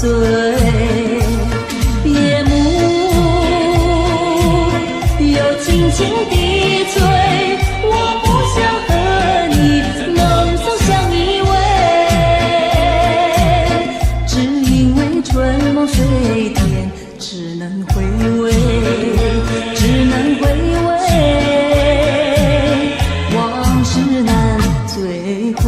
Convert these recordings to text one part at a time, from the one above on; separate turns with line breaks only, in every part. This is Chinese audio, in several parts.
醉，夜幕又轻轻地吹，我不想和你能走向依偎，只因为春梦水天，只能回味，只能回味，往事难追回。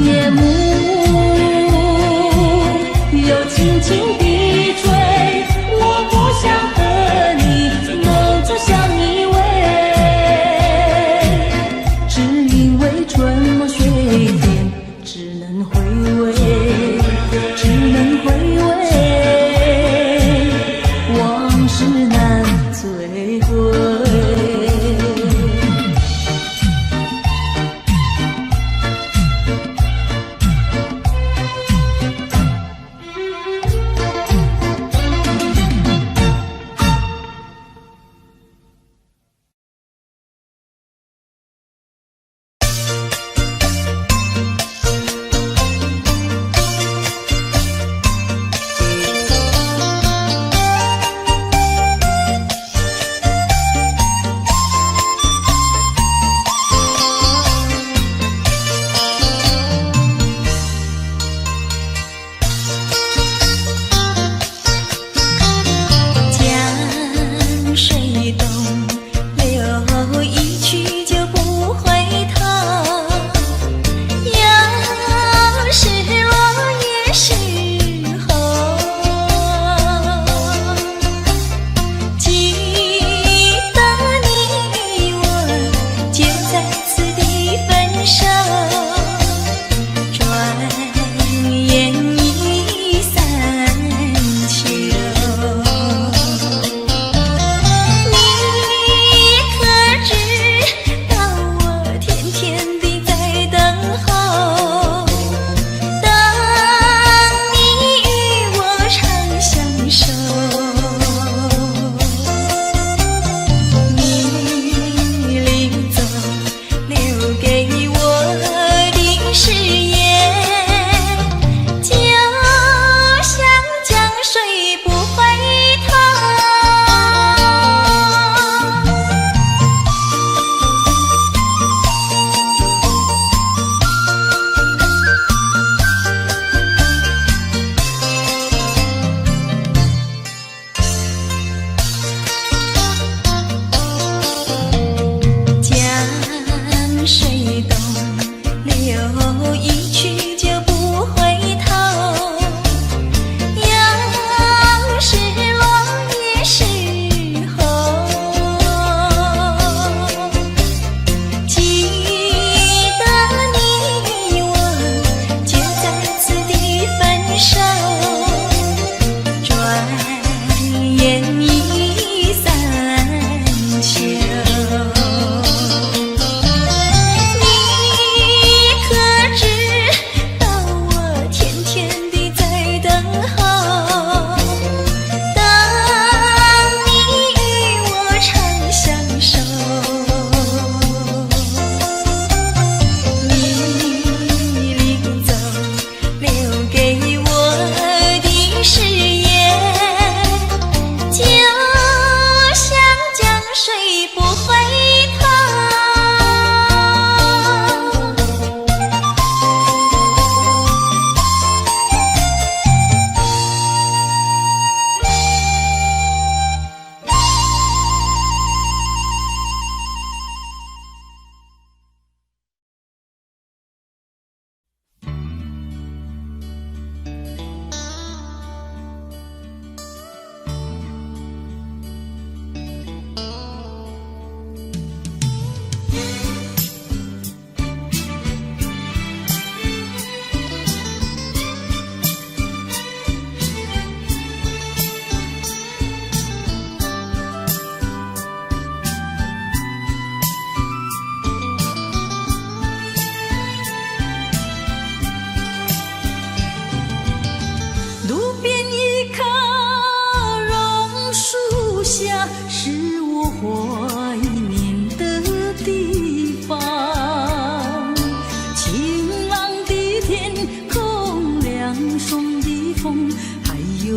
夜幕又轻轻地吹，我不想和你能走向依偎，只因为春梦水天，只能回味，只能回味，往事难追回。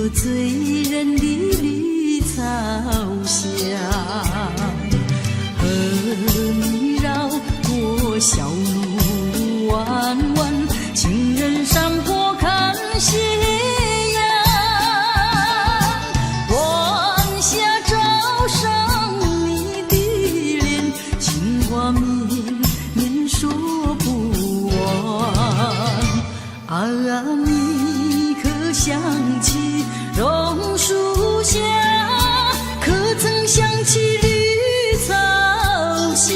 有醉人的绿草香，和你绕过小路弯弯，情人山坡看夕阳，晚霞照上你的脸，情话绵绵说不完。啊，你可想起榕树下，可曾想起绿草香？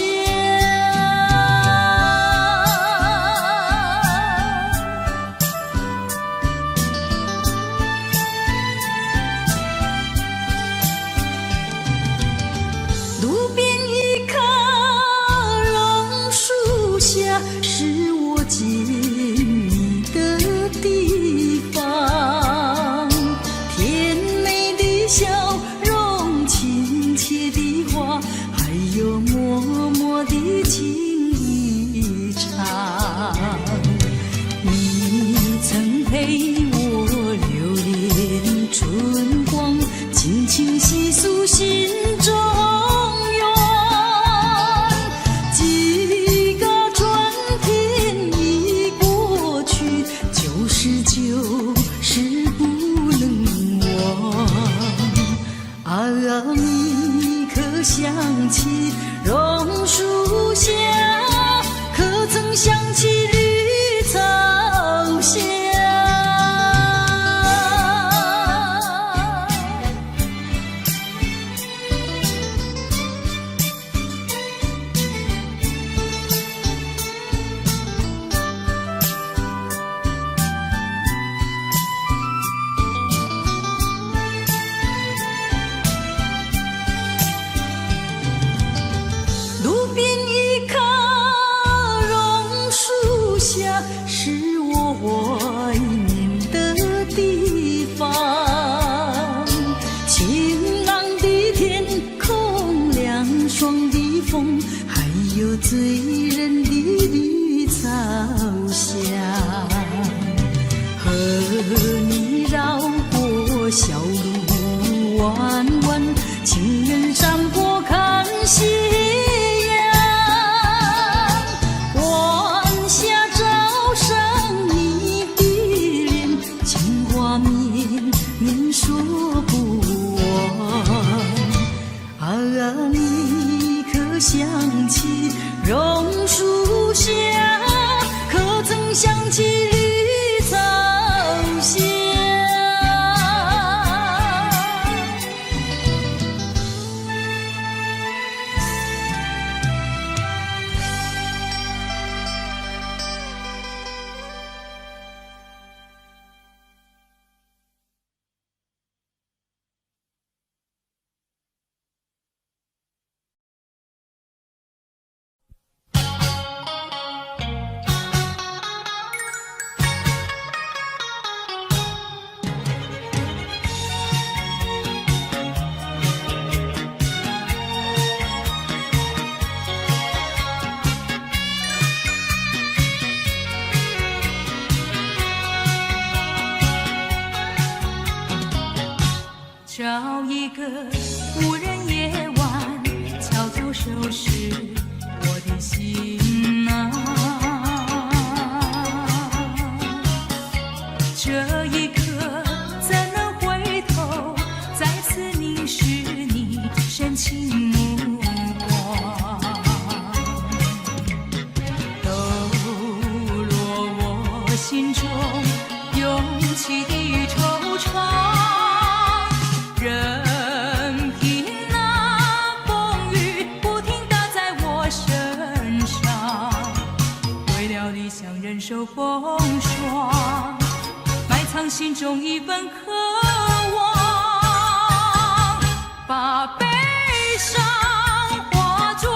路边一棵榕树下，是我见你的地方。甜美的笑容，亲切的话，还有默默的情一场。你曾陪我流连春光，轻轻细诉心中愿。几个春天已过去，旧事就是不能忘。啊，你可想起榕树下，可曾想起绿草香？路边一棵榕树下，是我怀念的地方。晴朗的天空，凉爽的风，还有醉人的绿草香，和你绕过小路弯弯，情人山坡看夕阳，晚霞照上你的脸，情话绵绵说不完。啊，你可想起榕树下，可曾想起绿草香？找一个无人夜晚，悄悄收拾我的心啊。这一刻怎能回头，再次凝视你深情目光，抖落我心中涌起的惆怅。任凭那风雨不停打在我身上，为了理想忍受风霜，埋藏心中一份渴望，把悲伤化作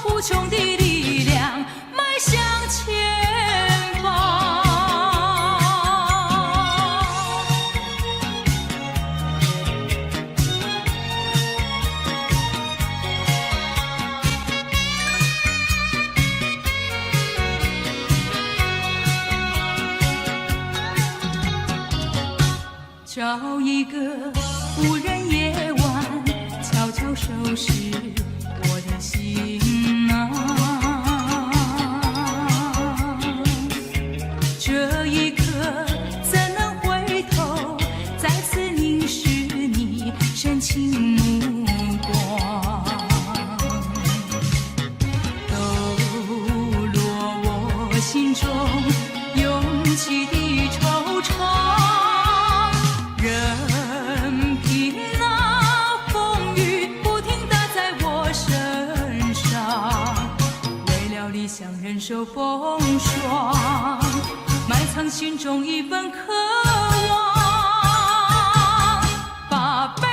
无穷的力量，迈向前方。找一个忍受风霜，埋藏心中一份渴望，把悲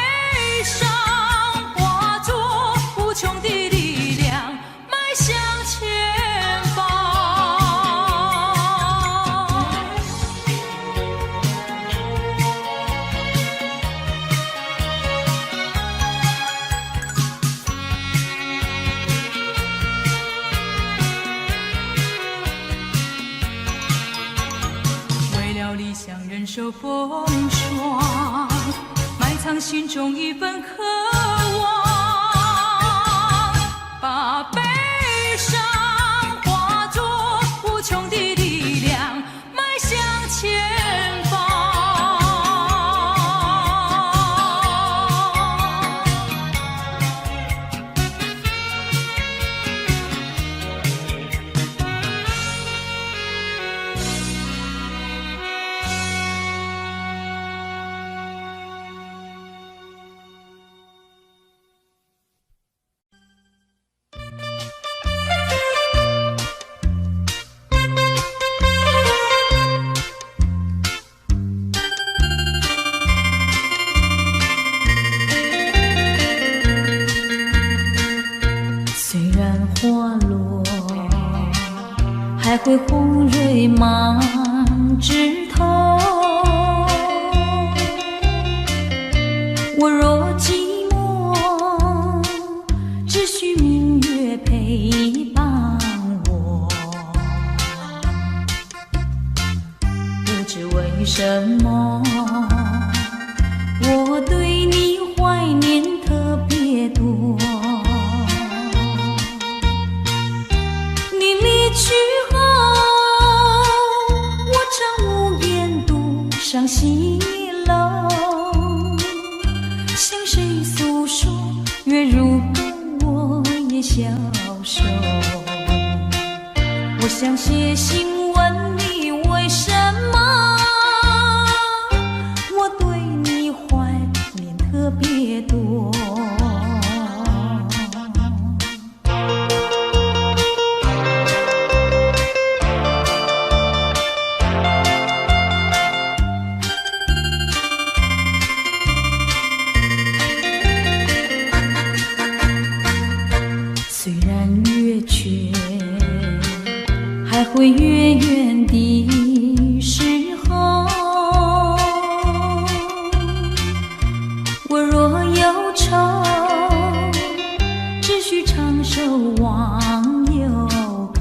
伤化作无穷的力量，迈向前方。理想忍受风霜，埋藏心中一份渴望，把悲伤化作无穷的力量，迈向前方。还会红蕊满枝头，我若寂寞，只需明月陪伴我。不知为什么，我对你怀念特别多。你离去伤心了，向谁诉说？月如歌，我也消瘦。我想写信问你，为什么我对你怀念特别多？会远远的时候，我若忧愁，只需唱首忘忧歌。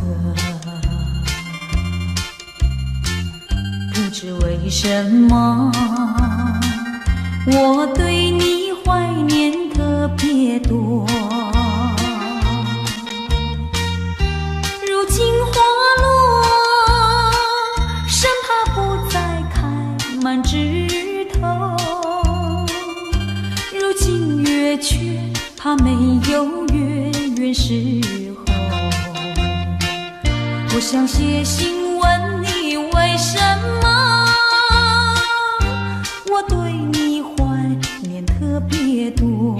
不知为什么，我对你怀念特别多。如今花满枝头，如今月缺，怕没有月圆时候。我想写信问你，为什么我对你怀念特别多？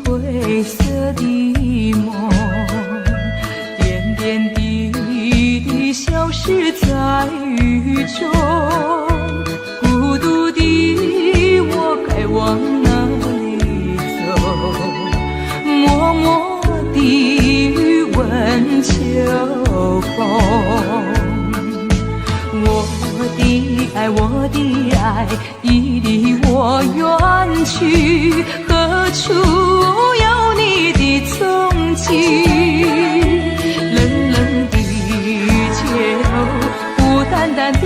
褪色的梦，点点滴滴消失在雨中。孤独的我该往哪里走？默默地问秋风。我的爱已离我远去，何处有你的踪迹？冷冷的街头，孤单单的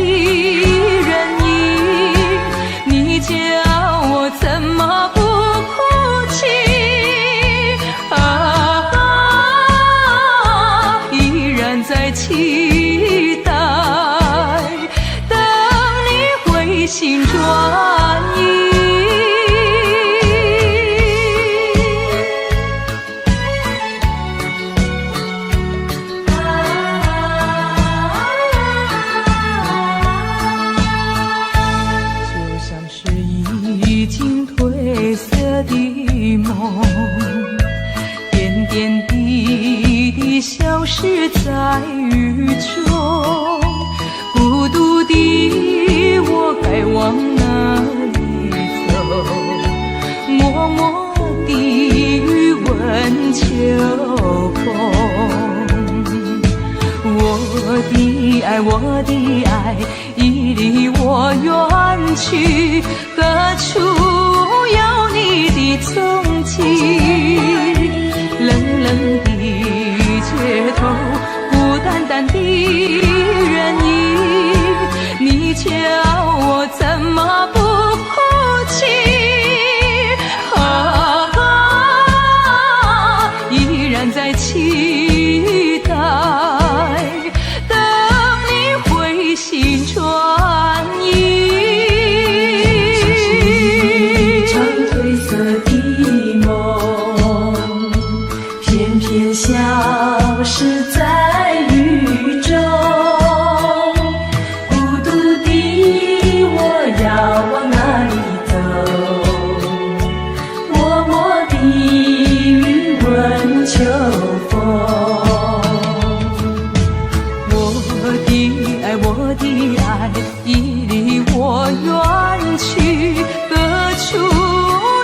秋风。我的爱，我的爱，已离我远去，何处有你的踪迹？冷冷的街头，孤单单的人影，你叫我怎么不哭泣？依然在期待，等你回心转意。一场褪色的梦，偏偏消失在雨中。孤独的我要往哪里走？默默地余温秋风。我的爱已离我远去，何处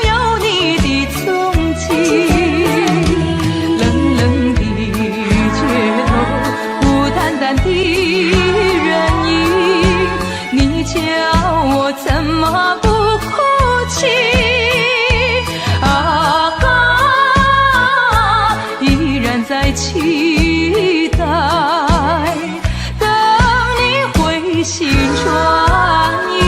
有你的踪迹？冷冷的街头，孤单单的人影，你叫我怎么不哭泣？依然在期待，心转意。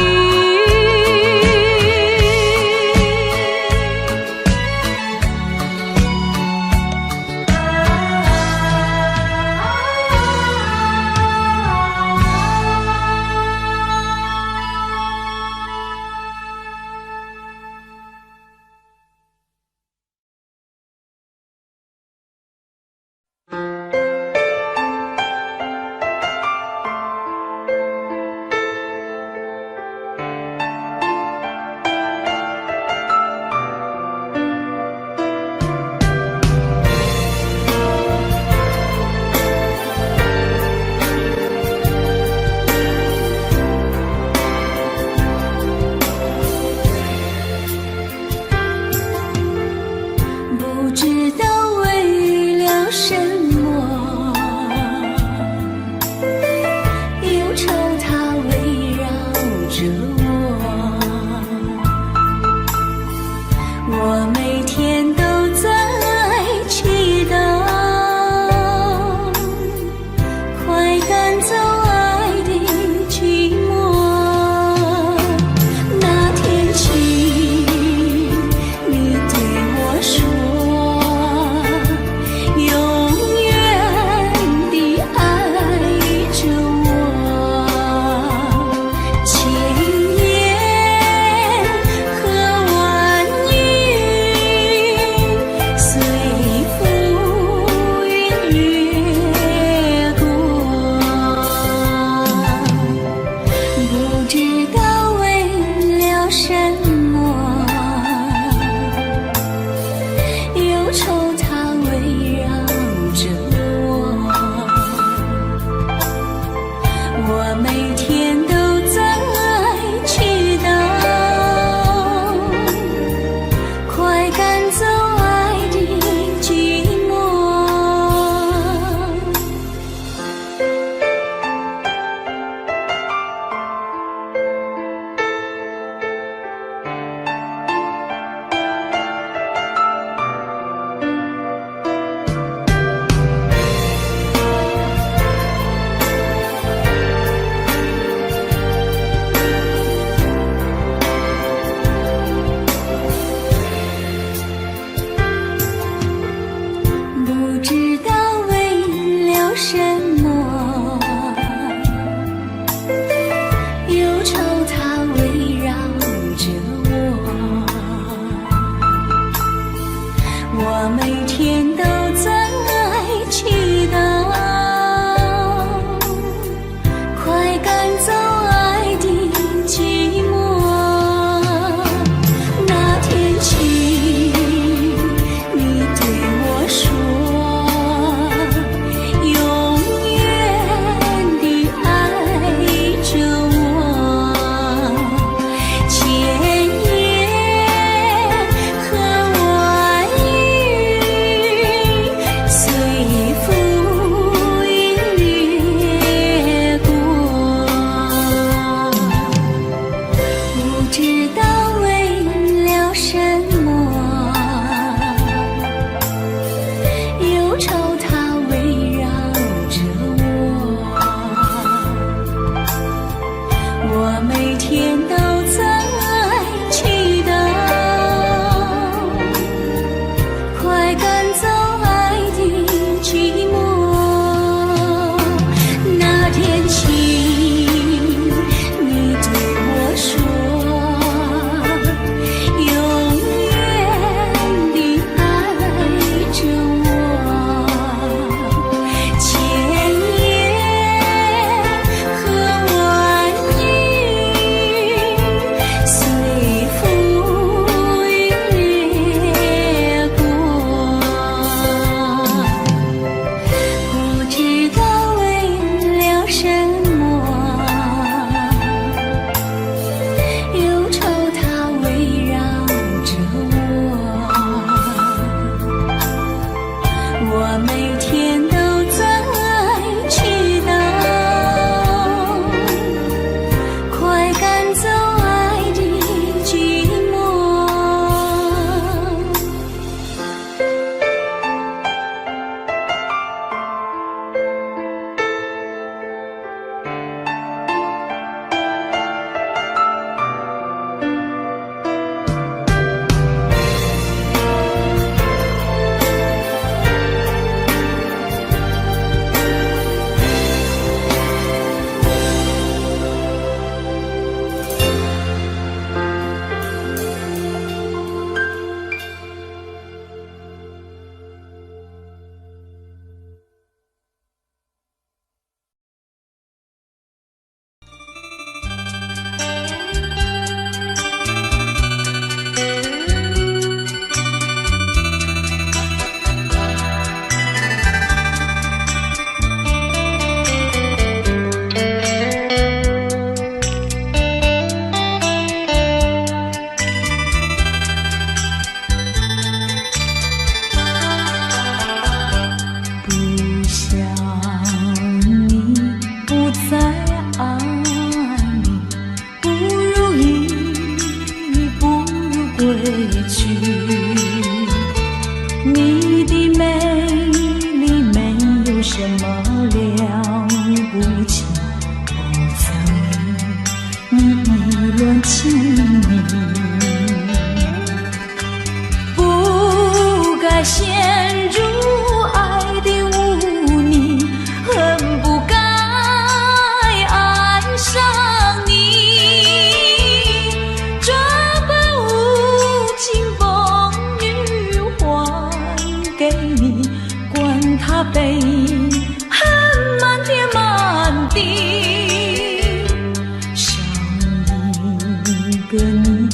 跟你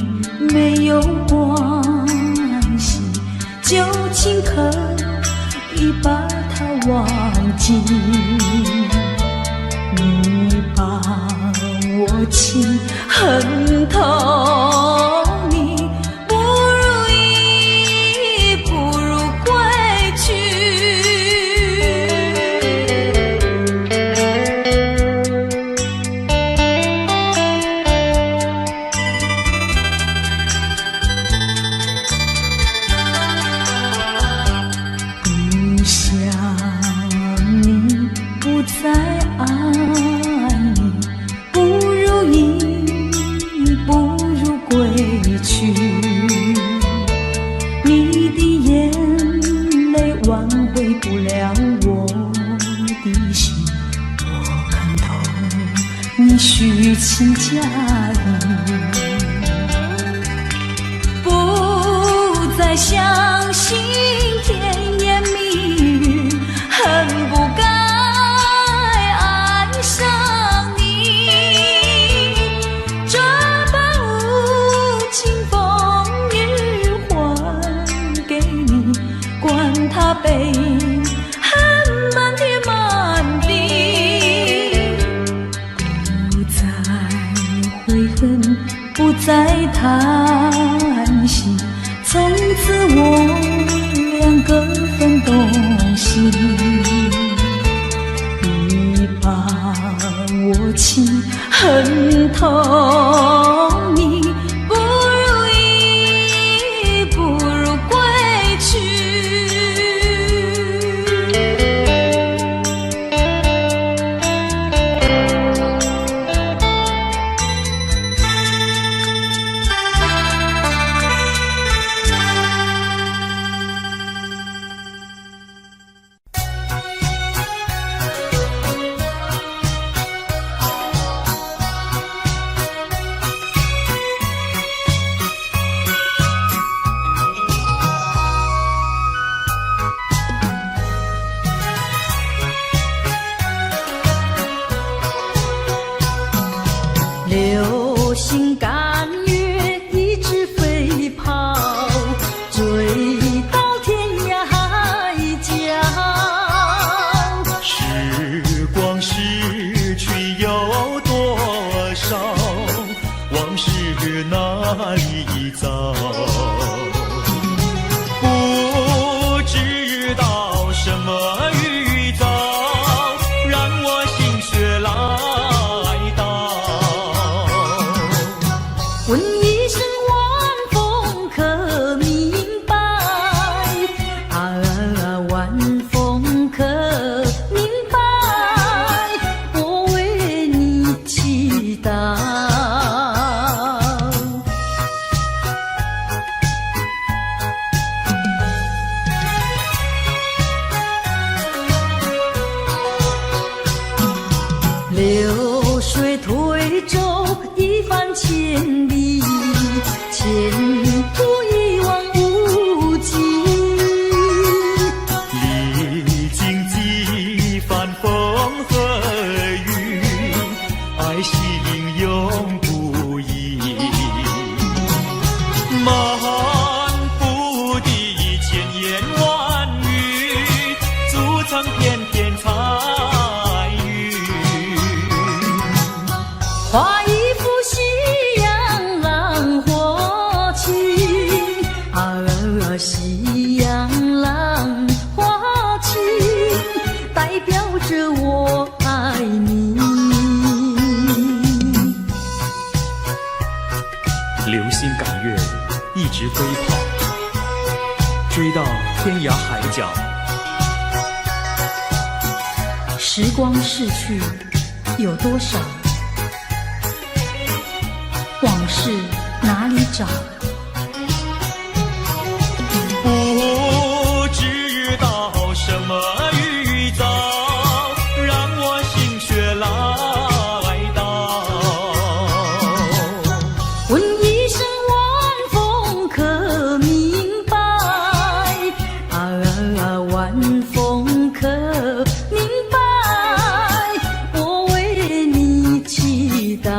没有关系，就请可以把它忘记。你把我情恨透，你不如意，不如归去。不想你，不再爱你，不如意，不如归去。你的眼泪挽回不了我的心，我看透你虚情假意，不再相信甜言蜜语，恨不该爱上你。这般无情风雨还给你，管他悲恨满天满地。不再悔恨，不再叹息，从此我两个分东西。你把我情恨透，你不如意，不如归去。流星赶月，一直飞跑，追到天涯海角。
时光逝去有多少？往事哪里找？不知道什么预兆，让我心血来到。
问一声晚风可明白？晚风可明白？我为你祈祷。流水推舟一番千里，前途一望无际。
历经几番风和雨，爱心永不移。满腹的千言万语，足藏片片彩云。
画一幅夕阳浪花情，夕阳浪花情，代表着我爱你。
流星赶月，一直飞跑，追到天涯海角。
时光逝去有多少？往事哪里找？
不知道什么预兆，让我心血来到。
问一声晚风可明白？晚风可明白？我为你祈祷。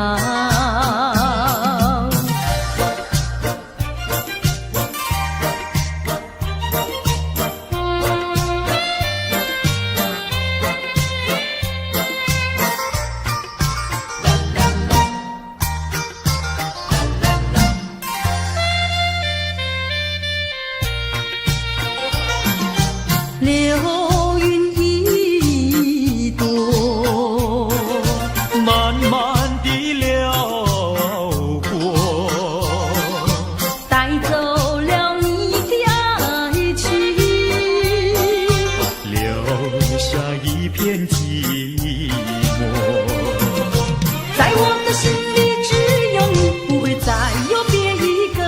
的心里只有你，不会再有别一个。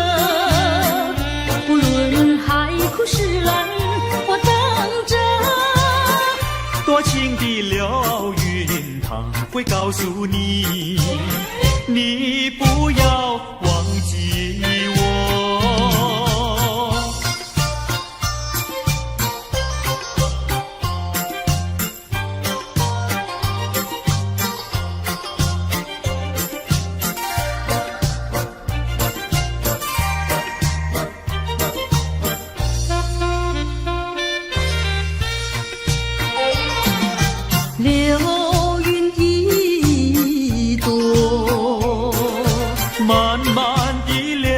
不论海枯石烂，我等着。
多情的流云，它会告诉你，你不要忘记我。
流云一朵，
慢慢地流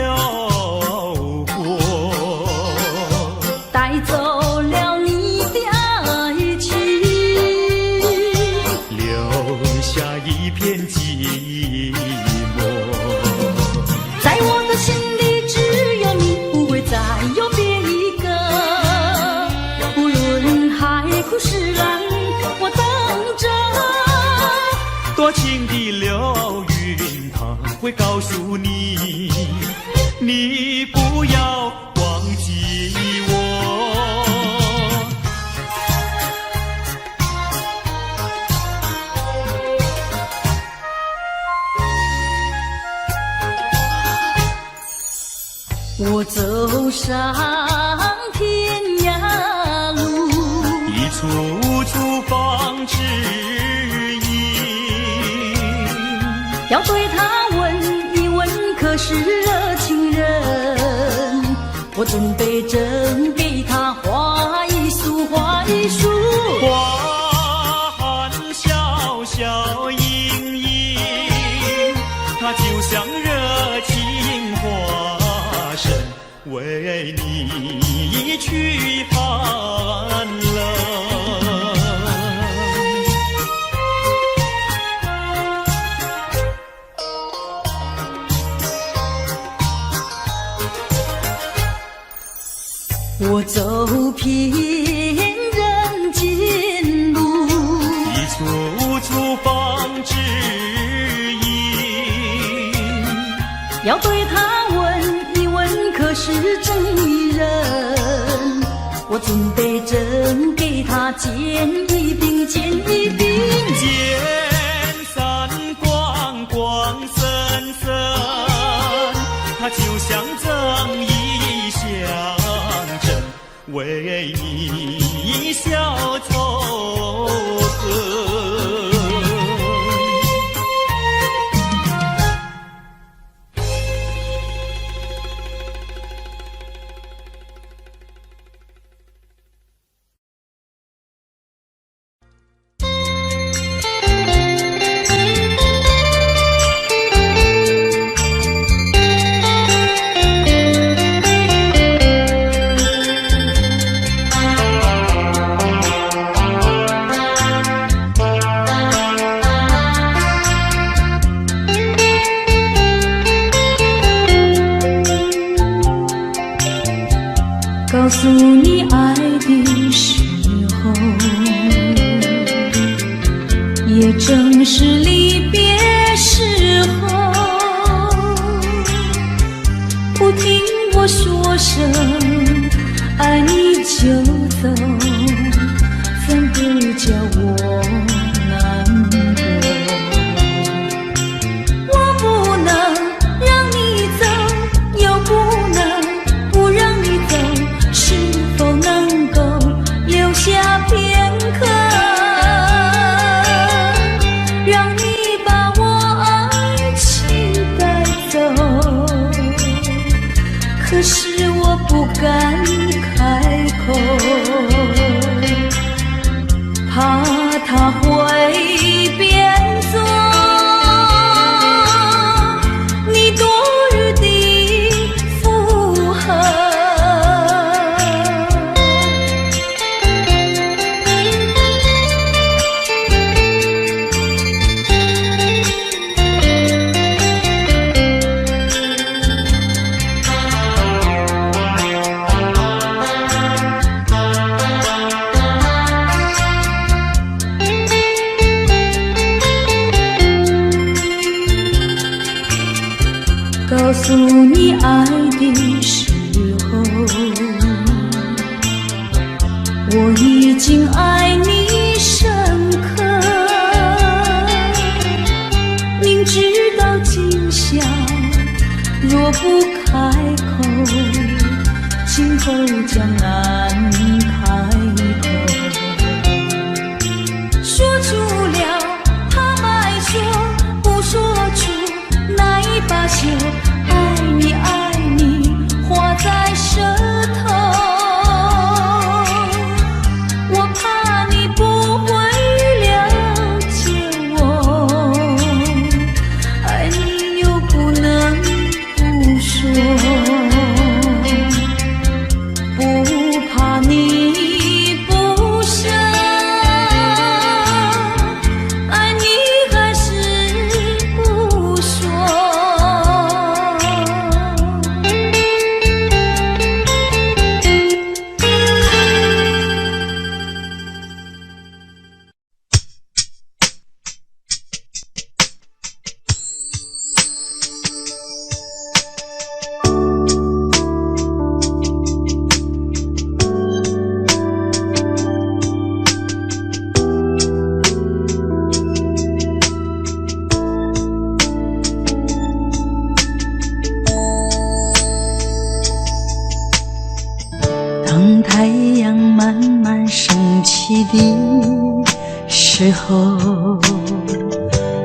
过，
带走了你的爱情，
留下一片寂寞。
在我的心里只有你，不会再有别一个。不论海枯石烂，我等着。
多情的流云，它会告诉你，你不要忘记我。
我走上天涯路，
一处处放指引，
要对他问一问，可是热情人？我准备真给他画一束，画一束。
花含笑笑盈盈，它就像热情化身，为你去寒冷。
我走遍人间路，
一处处放指引，
要对他问一问，可是真一人？我准备真给他见一饼，见一饼。
见散光光森森，它就像正义象征，为你笑凑合。
告诉你爱的时候，也正是离别时候。不听我说声爱你就走，怎不叫我难过？我不能让你走，又不能不让你走，是否能够留下片刻，让你把我爱情带走？可是我不敢开口，怕他会变作你多余的附和。告诉你爱的时候，我已经爱你深刻，明知道今宵若不开口，今后将难开口。说出了怕白说，不说出那一把酒，爱你爱你画在舌头，我怕你不会了解我，爱你又不能不说，不怕你不舍，爱你还是不说。当太阳慢慢升起的时候，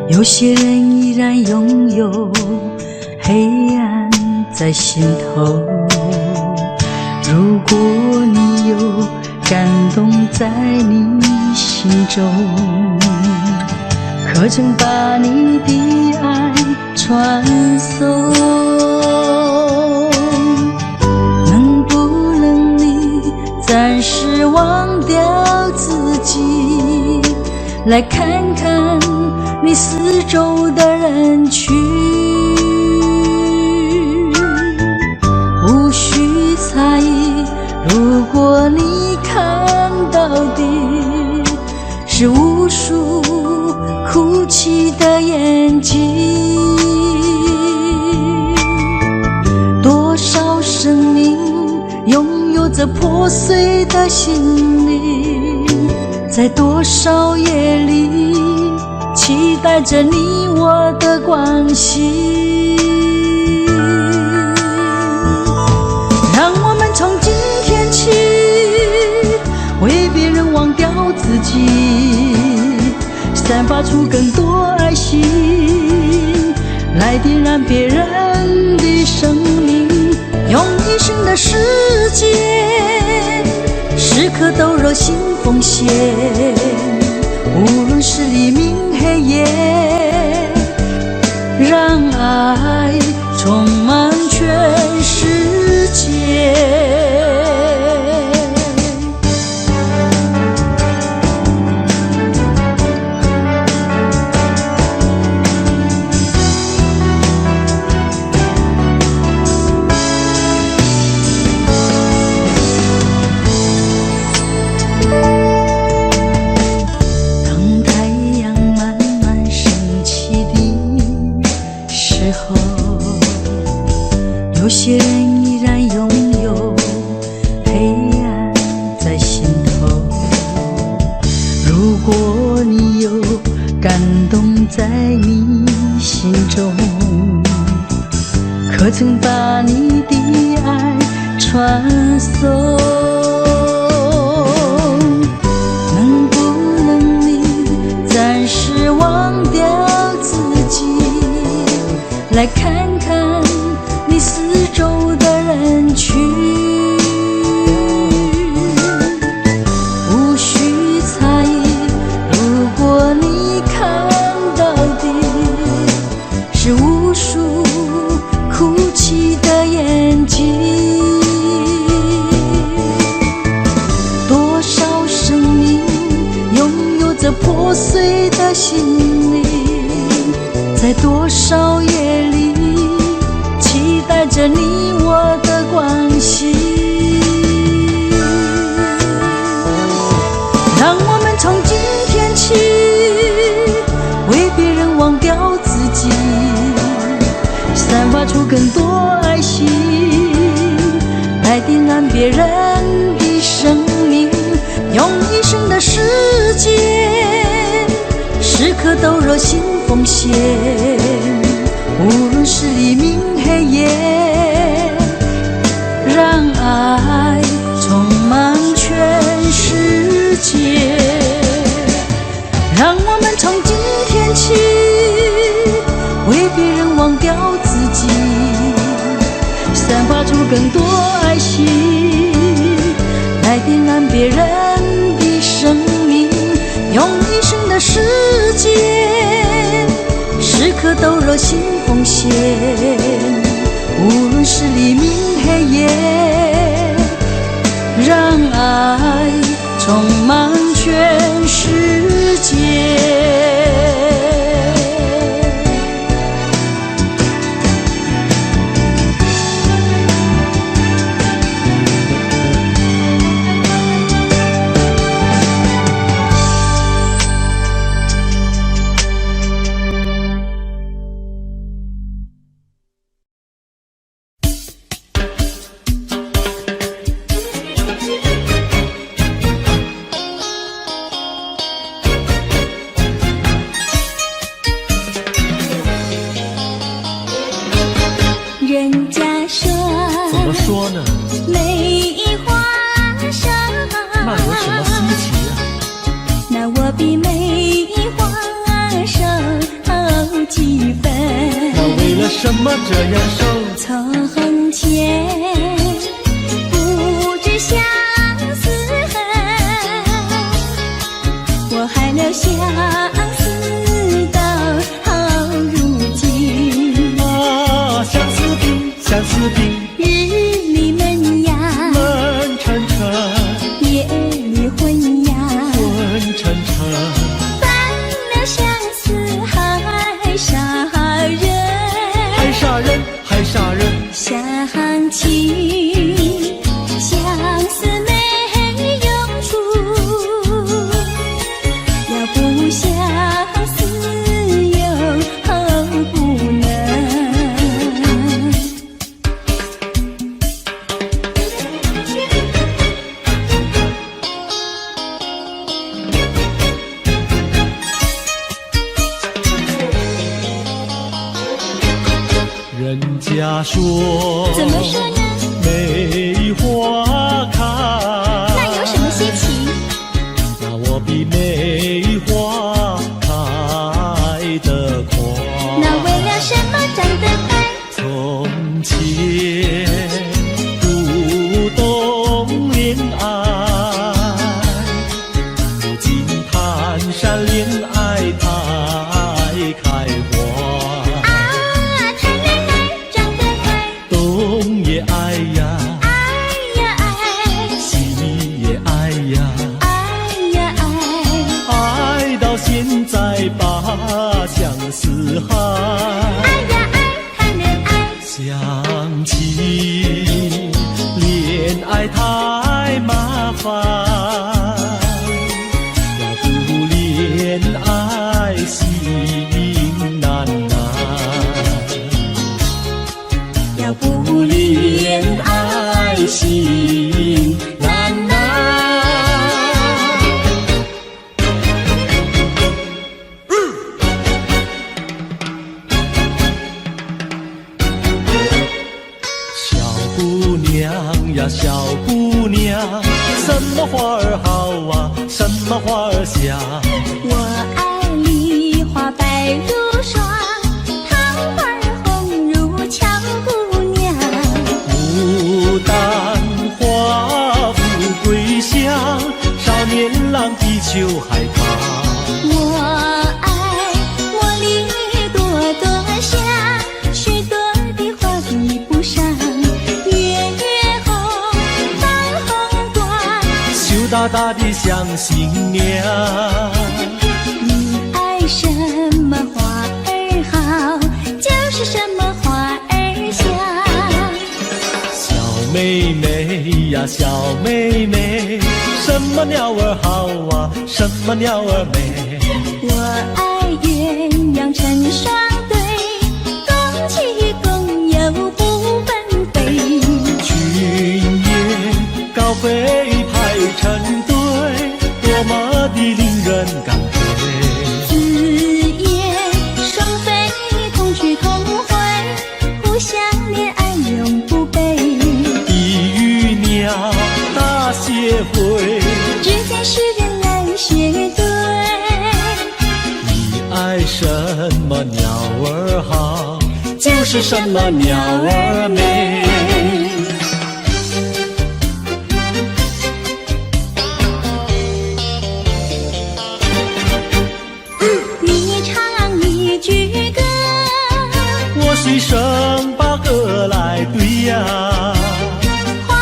有些人依然拥有黑暗在心头。如果你有感动在你心中，可曾把你的爱传送？暂时忘掉自己，来看看你四周的人群，无需猜疑。如果你看到的是无数哭泣的眼睛，多少生命拥有着破碎的心灵，在多少夜里期待着你我的关系。让我们从今天起为别人忘掉自己，散发出更多爱心，来点燃别人的生命，用一生的时间，时刻都热心奉献，无论是黎明黑夜，让爱充满全世界。有些人依然拥有黑暗在心头，如果你有感动在你心中，可曾把你的爱传送？能不能你暂时忘掉自己，来看看你四周的人群，无需猜疑。如果你看到的是无数哭泣的眼睛，多少生命拥有着破碎的心灵，在多少夜里期待着你我的关系。让我们从今天起为别人忘掉自己，散发出更多爱心，来点燃别人的生命，用一生的时间，时刻都热心奉献。无论是黎明黑夜，让爱充满全世界。让我们从今天起，为别人忘掉自己，散发出更多爱心，来点燃别人的生命，用一生的时间，时刻都热心奉献。无论是黎明黑夜，让爱充满全世界。
人家说，
怎么说呢？
梅花瘦，
那有什么稀奇啊？
那我比梅花瘦几分？
那为了什么这样瘦？
从前不知相思恨，我还留相思到如今。
相思病，相思病，
日里闷呀，
闷沉沉，
夜里昏呀，
昏沉沉。
犯了相思还杀人，
还杀人，还杀人。
想起相思没用处，要不相思又不能。
人家说，
怎么说呢？
梅花开，
那有什么稀奇？
那我比梅花开得快。
那为了什么长得快？
从前不懂恋爱，如今谈山恋爱太开花。
谈恋爱长得快，
东也爱呀，
爱呀爱，
西也爱呀，
爱呀爱，
爱到现在把相思害。
爱呀爱，谈恋爱。
想起恋爱太麻烦，要不恋爱心难难，
要不恋爱心难难。
小姑娘呀，小姑娘，什么花儿好啊，什么花儿香？
我爱梨花白如霜，桃花红如俏姑娘。
牡丹花富贵香，少年郎比秋还长。
我爱茉莉朵朵香，许多的花比不上。月月红，放红光，
羞答答的像新娘。
你爱什么花儿好，就是什么花儿香。
小妹妹呀，小妹妹，什么鸟儿好啊，什么鸟儿美？
我爱鸳鸯成双对，共妻共有
么鸟儿好，就是什么鸟儿美。
你唱一句歌，
我随声把歌来对呀。
花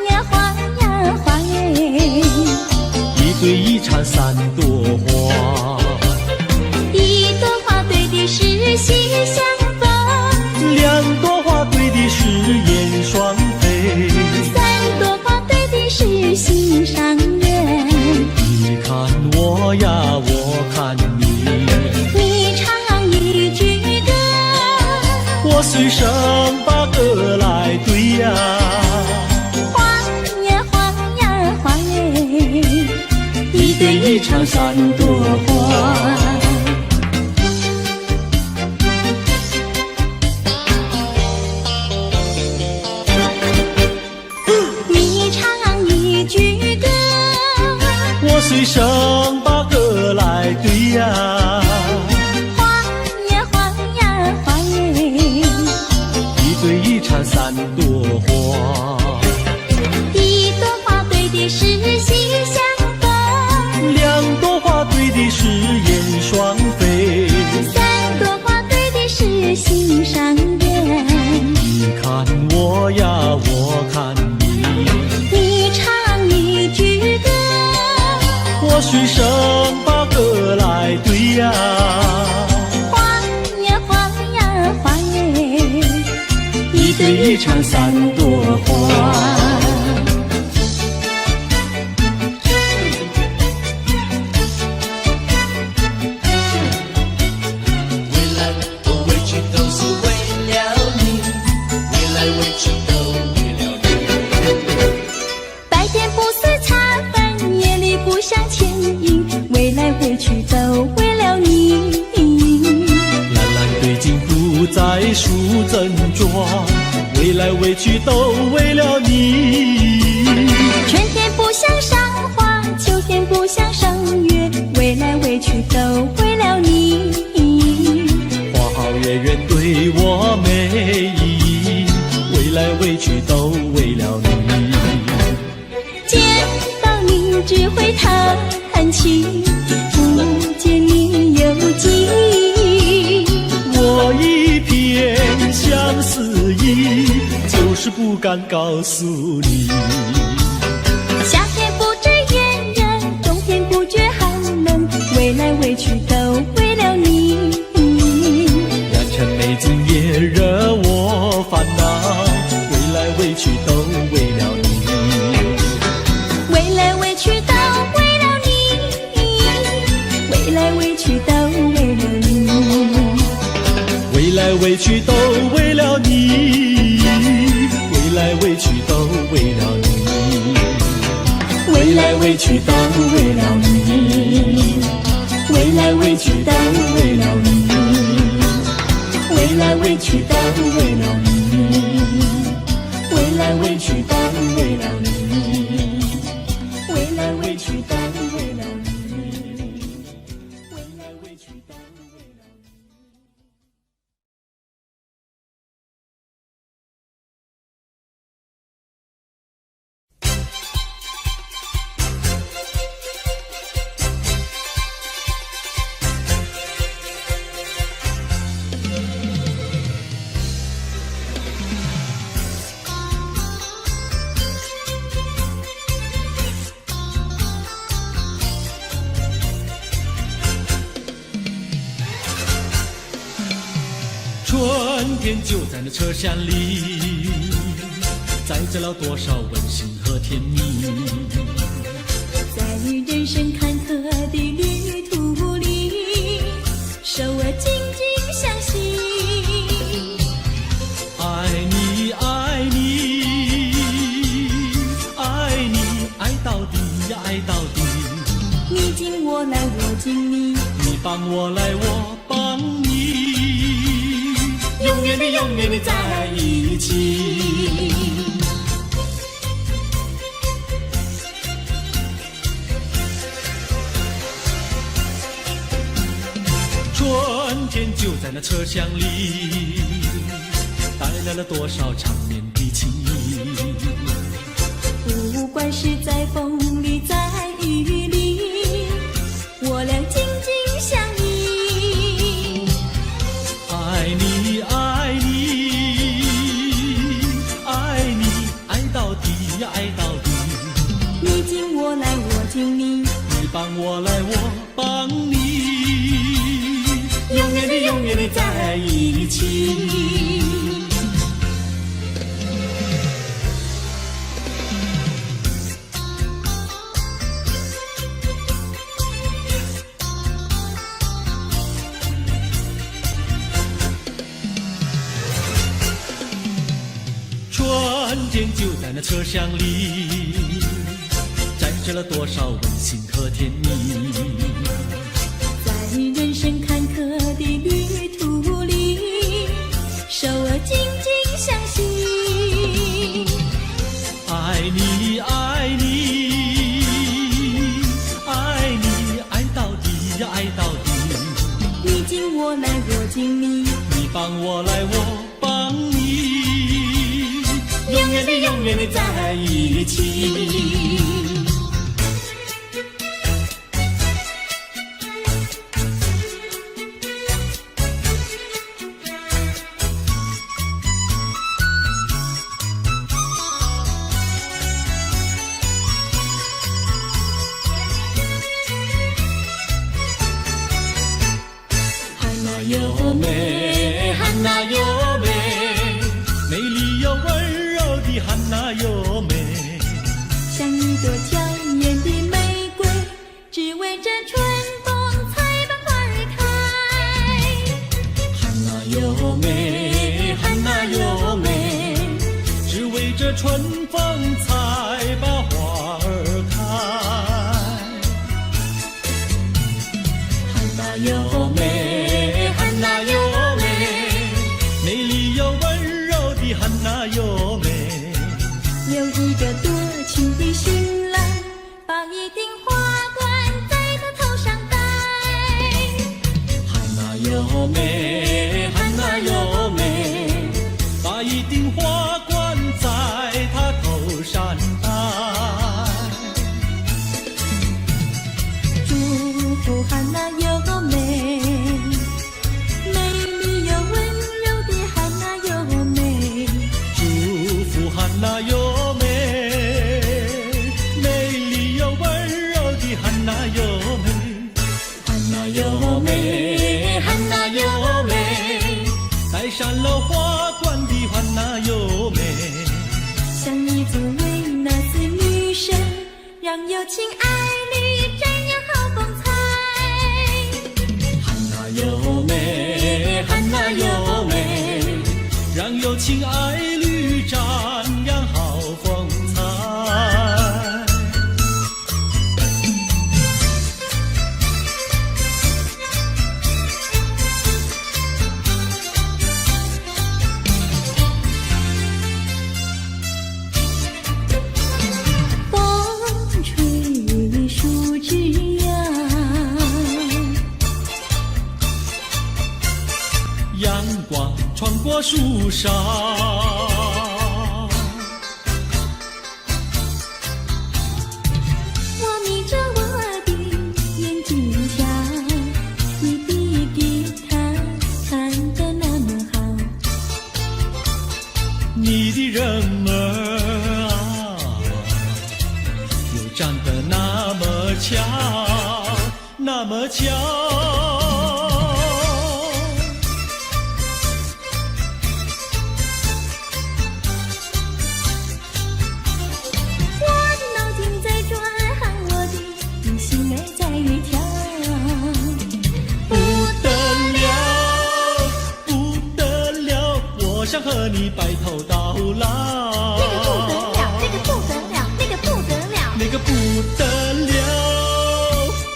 呀花呀花耶，
一对一缠三朵花，
一朵花对的是喜相逢，
两朵花对的是燕双飞，
三朵花对的是心上人。
你看我呀，我看你，
你唱一句歌，
我随声把歌来对呀。
花呀花呀花耶，
一对一缠三朵花。
你唱一句歌，
我随声把歌来对呀。
花呀花呀花耶，
一对一缠三朵花，
一朵花对的是喜相逢，
两朵花对的是燕双飞，
三朵花对的是心上人。
你看我呀，我看你，
你唱一句歌，
我随声把歌来对呀。
花呀花呀花耶，
一对一缠三朵花。
白天不思茶饭，夜里不想牵引，为来回去都为了你。
蓝蓝对镜不再梳正妆，为来为去都为了你。
春天不想赏花，秋天不想赏月，为来为去都为了你。
花好月圆对我没意义，为来为去都为了你。
见到你只会叹气，不见你有记忆。
我一片相思意，就是不敢告诉你。
夏天不知炎热，冬天不觉寒冷，为来为去都为了你。
良辰美景也惹我烦恼，为来为去都为了你。
为来为去都为了你，为来为去都为了你，
为来为去都为了你，为来为去都为了你，
为来为去都为了你，为来为去都为了你，为来为去都为了你，为来为去都为了你，为来为去都为了你，为来为去都为了你。
春天就在那车厢里，载着了多少温馨和甜蜜。
在人生坎坷的旅途里，手握紧紧相惜。
爱你爱你爱你，爱到底呀爱到底。
你敬我来我敬你，
你帮我来我帮你，永远的永远的在一起。春天就在那车厢里，带来了多少缠绵的情意。
不管是在风里，在雨里，我俩紧紧相依。
爱你，爱你，爱你，爱到底呀，爱到底。
你敬我来，我敬你，
你帮我来，我帮你，永远的，永远的在一起。春天就在那车厢里，载着了多少温馨和甜蜜。
在人生坎坷的旅途里，手儿紧紧相系。
爱你，爱你，爱你，爱到底呀，爱到底。
你敬我来，我敬你，
你帮我来，我帮你，永远的，永远的在一起。优美，汉娜优美，美丽又温柔的汉娜优美，
像一朵娇艳的玫瑰，只为这春风才把花儿开。
汉娜优美，汉娜优美，只为这春风才把花儿开。汉娜优美，汉娜优美，美丽又温柔的汉娜优美。
有一个多情的新郎，把一顶花冠在他头上戴。
汉娜优美，汉娜优美，把一顶花冠在他头上戴。
祝福汉娜优美，美丽又温柔的汉娜优美。
祝福汉娜优美，美丽又温柔的汉娜优美。汉娜优美，汉娜优美，戴上了花冠的汉娜优美。
像一座维纳斯女神，让有情爱侣瞻仰好风采。
汉娜优美，汉娜优美，让有情爱侣瞻仰好风采。
风吹树枝摇，
阳光穿过树梢，
我眯着我的眼睛瞧，你的吉他弹得那么好。
你的人儿啊，又长得那么巧，那么巧。
我的脑筋在转，我的心儿在跳。
不得了，不得了，我想和你白头到老。
那个不得了，那个不得了，那个不得了。
那个不得了，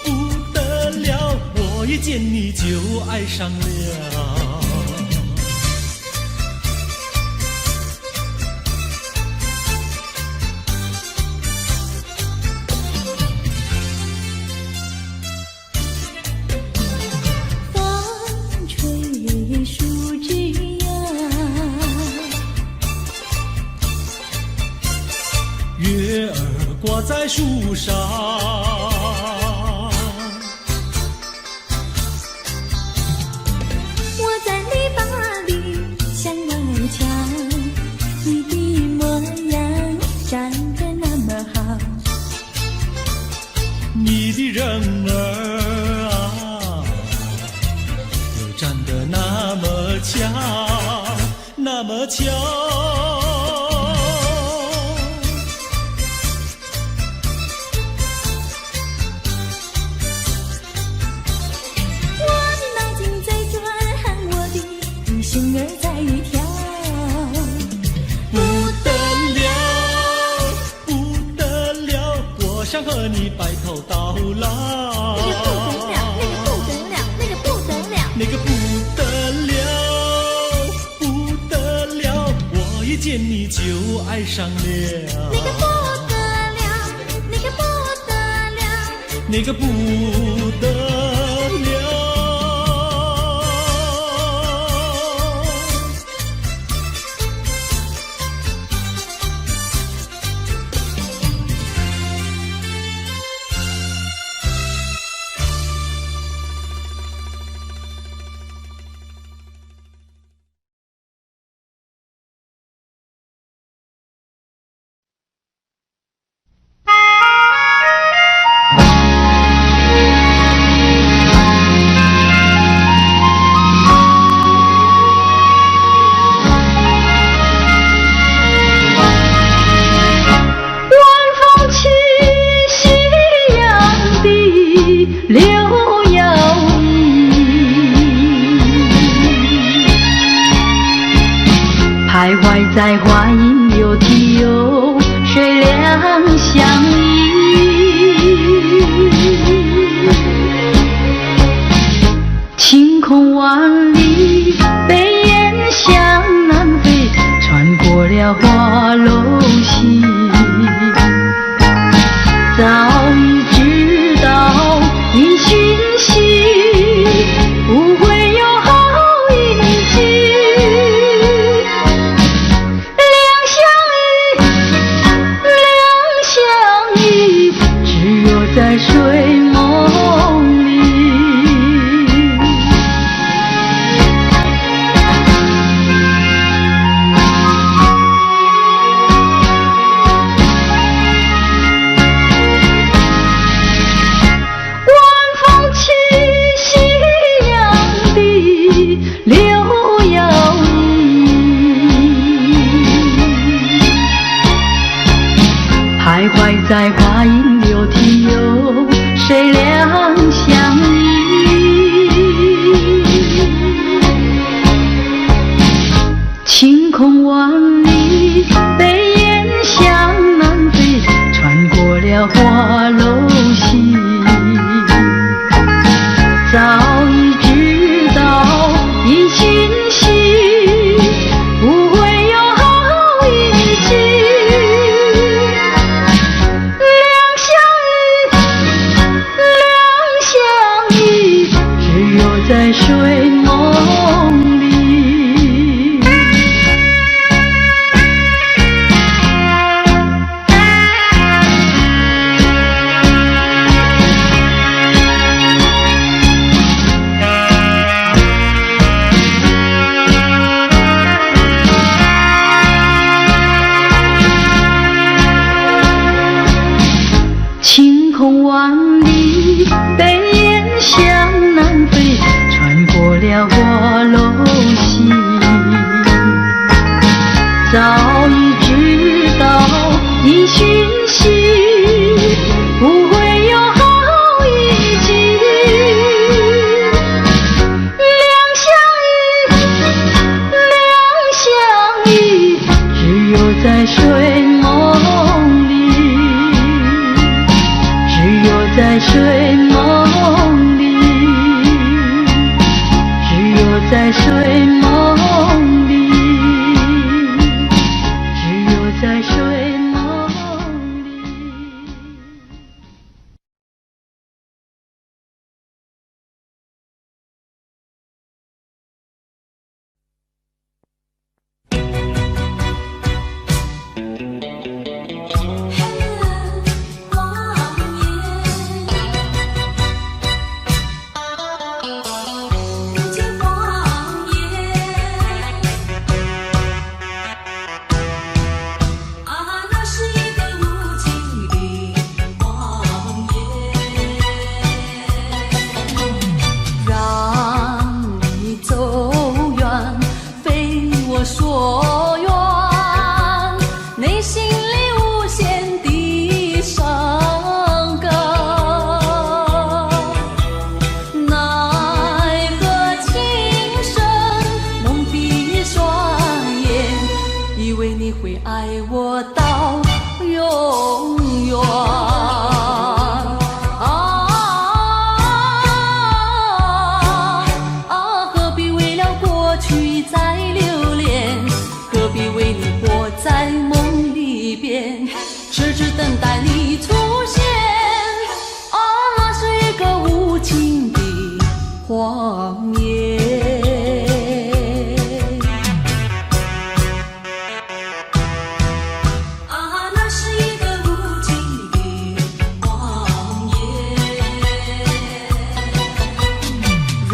不得了，我一见你就爱上了。
风吹
挂在树上。
我在篱笆里向外瞧，你的模样长得那么好，
你的人儿啊，又长得那么巧，那么巧。
我的脑筋在转，我的心儿在跳，
不得了，不得了，我想和你白头到老。那个不得了，不得了，我一见你就爱上了。
那个不得了，那个不得了，
那个不得了。
徘徊在花影柳堤有水两相依，晴空万里，北雁向南飞，穿过了花楼溪。早已知道因循兮，不会有好运气。在睡梦里，晚风起，夕阳的柳摇曳，徘徊在花影柳堤有谁两相依，晴空万里，北雁向南飞，穿过了花楼溪。早已知道因循兮，不会有好运气。在睡梦里，晴空万里，北雁向南飞，穿过了花楼溪。早已知道因循兮，不会有好运气。两相依，只有在睡梦里，只有在睡梦里，只有在睡梦里，只有在睡梦里。我所愿，内心里无限的伤感。奈何情深蒙蔽双眼，以为你会爱我到永远。在梦里边，痴痴等待你出现。啊，那是一个无情的谎言。啊，那是一个无情的谎言，让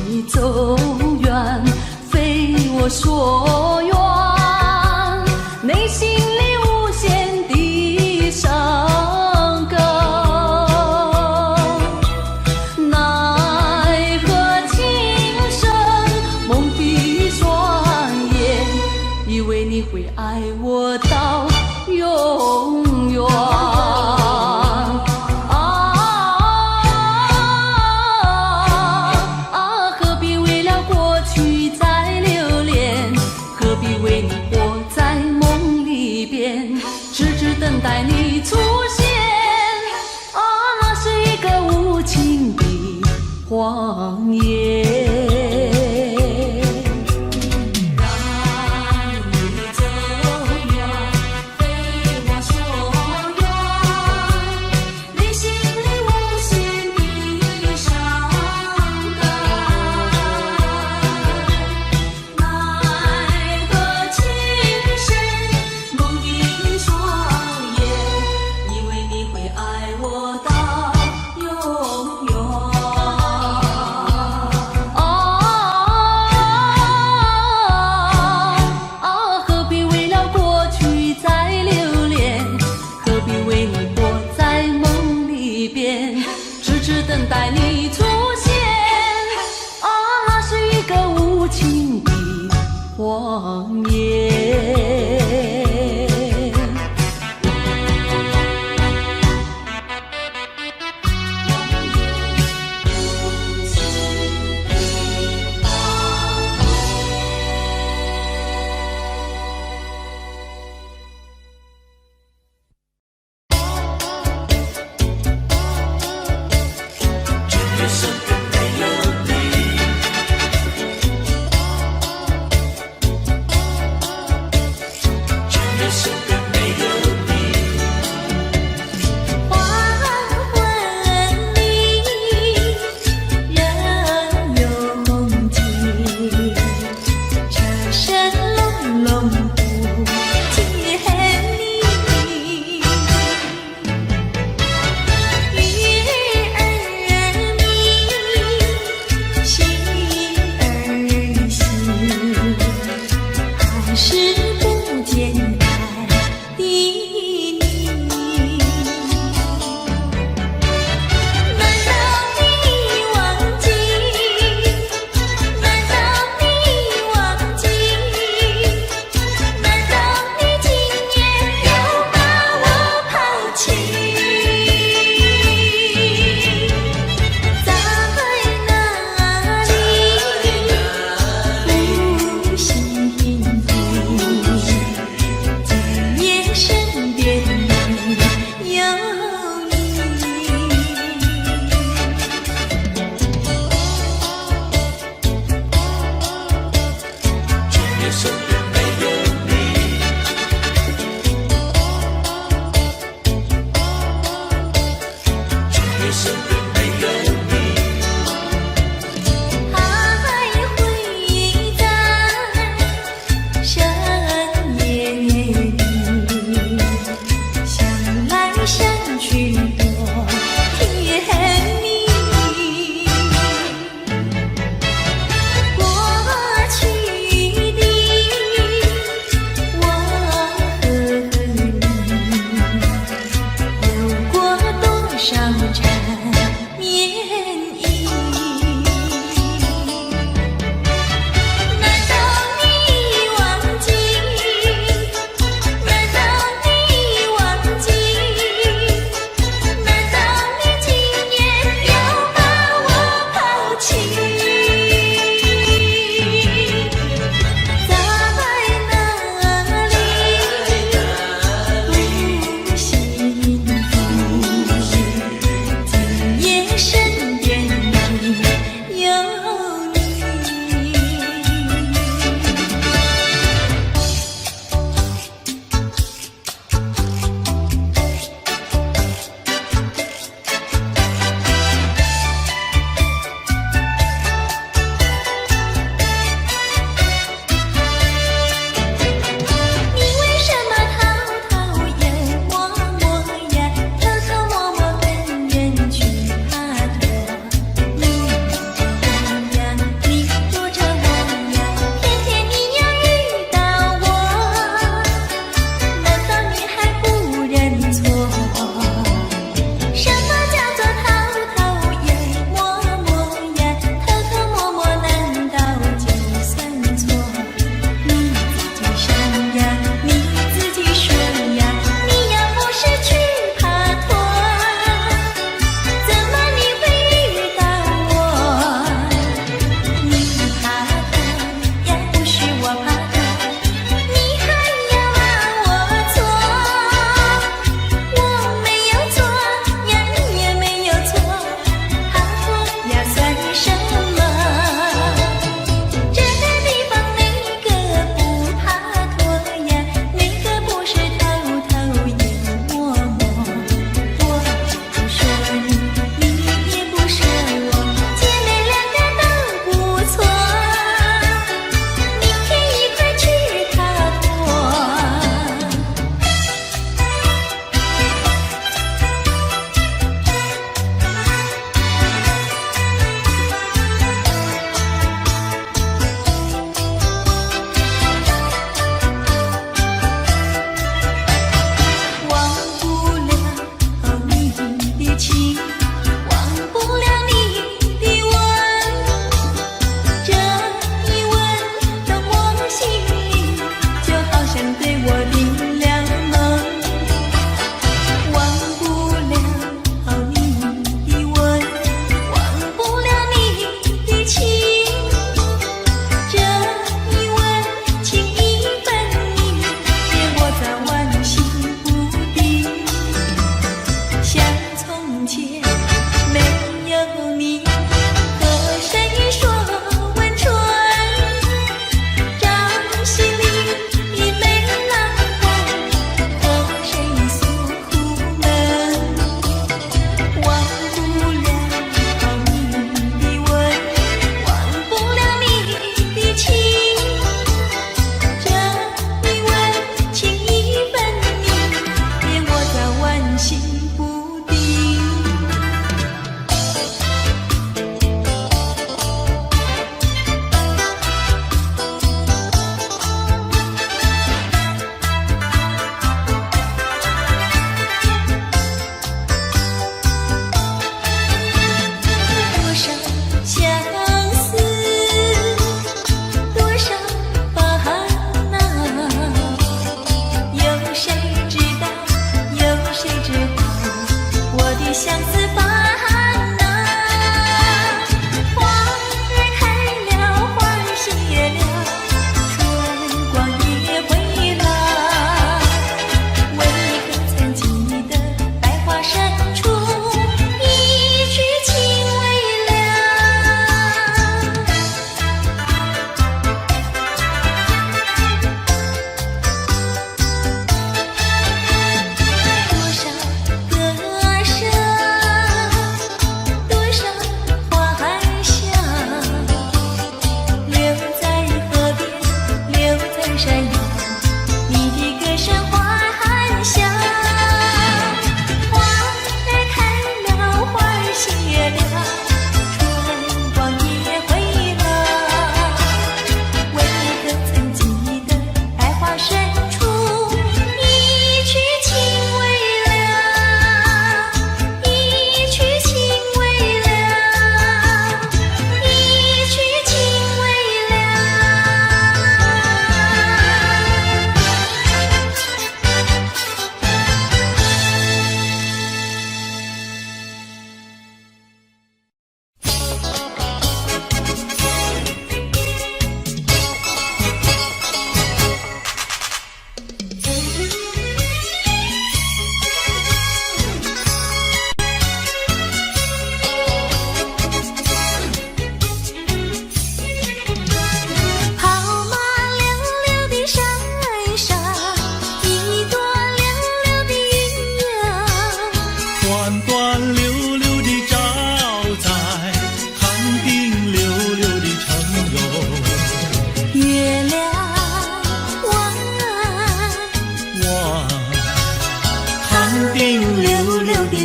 你走远，非我所愿。内心里无限的伤感，奈何情深蒙蔽双眼，以为你会爱我到永远。何必为了过去再留恋，何必为你活在梦里边，痴痴等待你出现。啊，那是一个无情的谎言。等待你出现，啊，那是一个无情的谎言。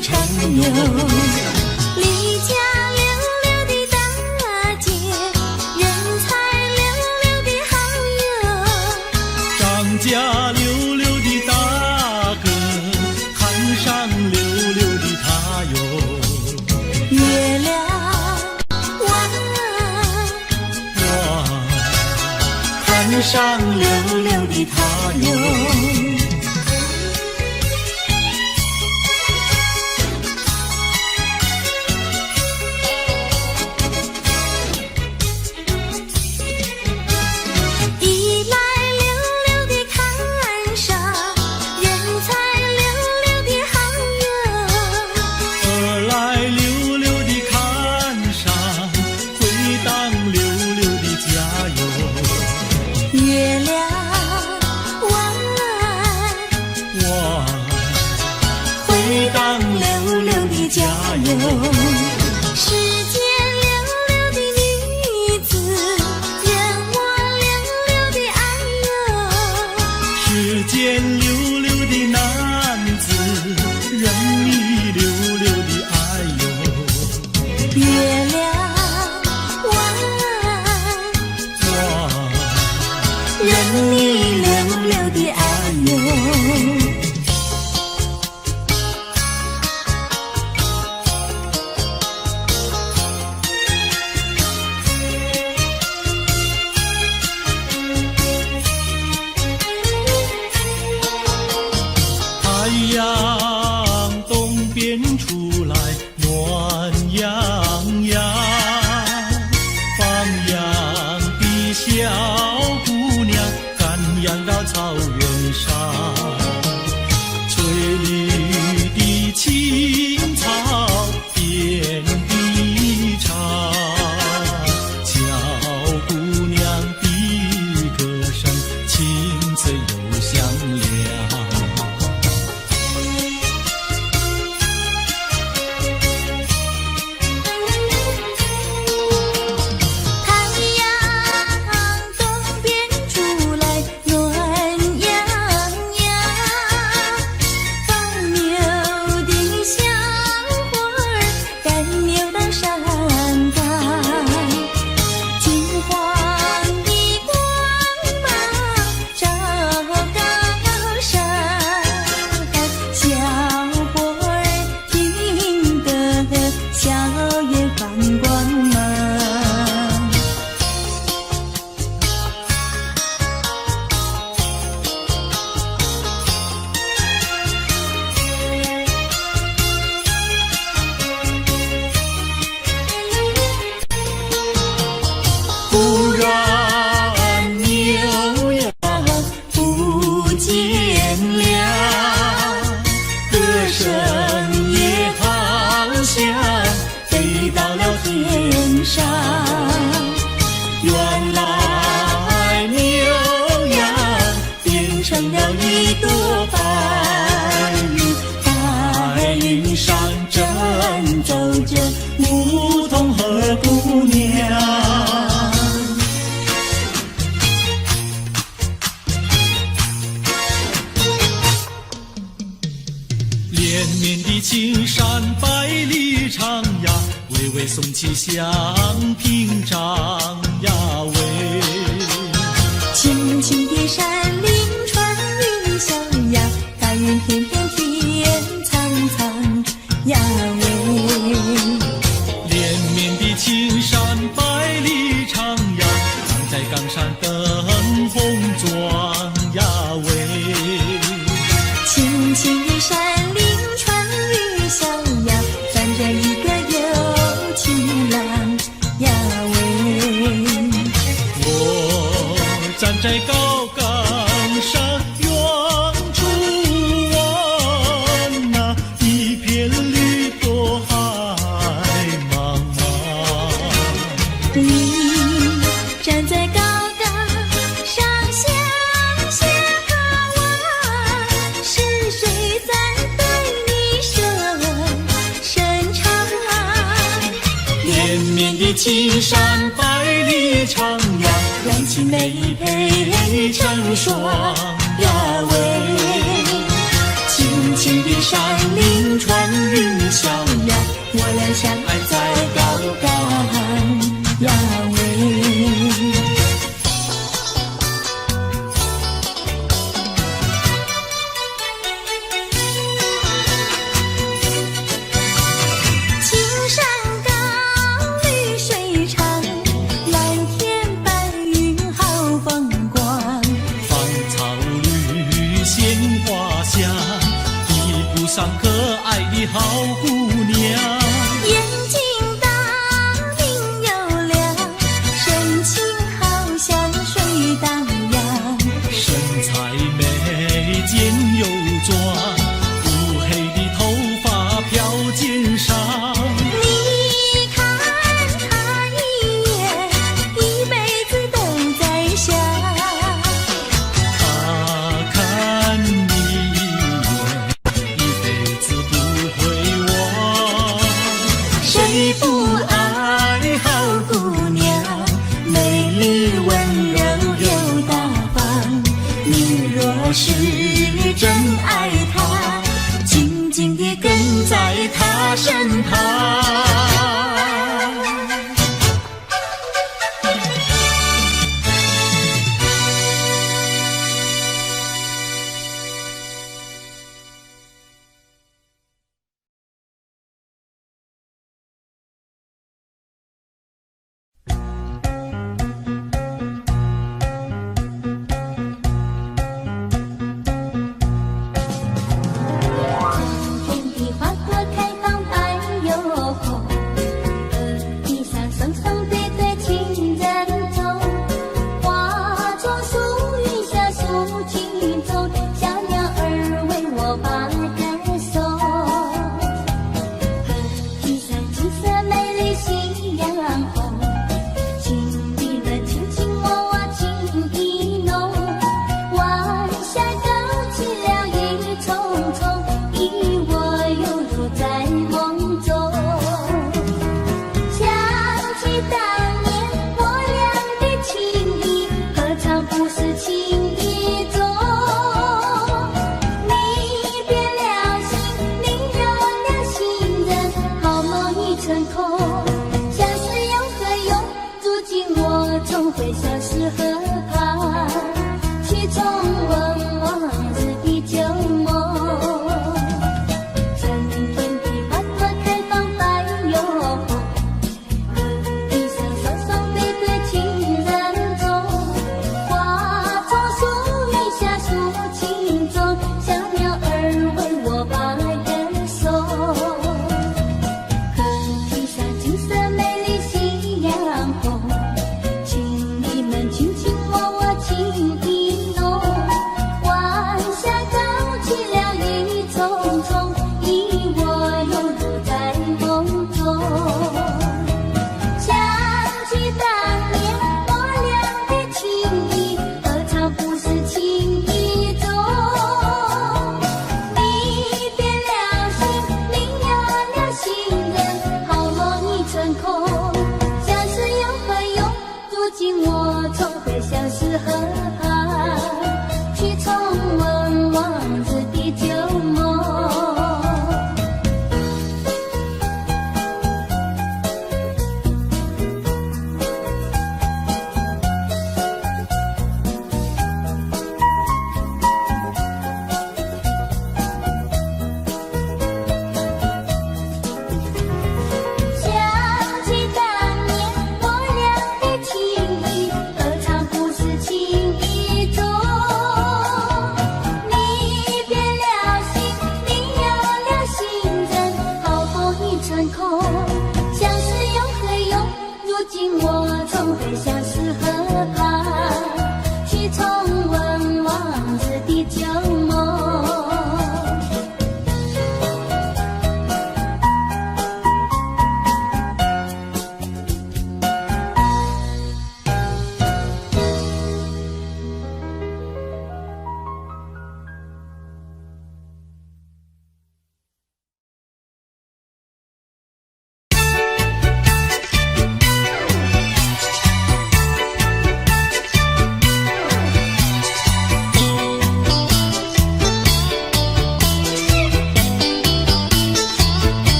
成友。离家溜溜的大姐，人才溜溜的好友。
张家溜溜的大哥，看上溜溜的他哟。
月亮弯，
看上溜溜的他哟。
加油！世间溜溜的女子，任我溜溜的爱哟。
世间溜溜的男子，任你溜溜的爱哟。
月亮弯，任你溜溜的爱哟。
太阳东边出来暖洋洋，放羊的小姑娘赶羊到草原上，翠绿的青草遍地长，小姑娘的歌声清脆又响亮。不然牛羊不见了，歌声也好像飞到了天上。原来牛羊变成了一朵白云，白云上正走着牧童和姑娘。连绵的青山百里长呀，巍巍耸起像屏障呀喂。
青青的山林穿云霄呀，白云片片天苍苍呀喂。
连绵的青山百里长呀，站在岗上等红妆呀喂。
青青的山林穿云霄呀，站着一个有情郎呀喂。
我站在高岗上远处望那一片绿波海茫茫。
你站在高岗上向下看望，是谁在对你伸长？
连绵的青山百里长呀，
两情眉配成双呀喂。青青的山林穿云想在高岗呀喂。
上可爱的好姑娘，
眼睛大明又亮，神情好像水荡漾，
身材美肩又壮，乌黑的头发飘肩上。
你看他一眼，一辈子都在想。
他看你谁不爱好姑娘？美丽温柔又大方。你若是真爱她，紧紧地跟在她身旁。
情意何尝不是情意重。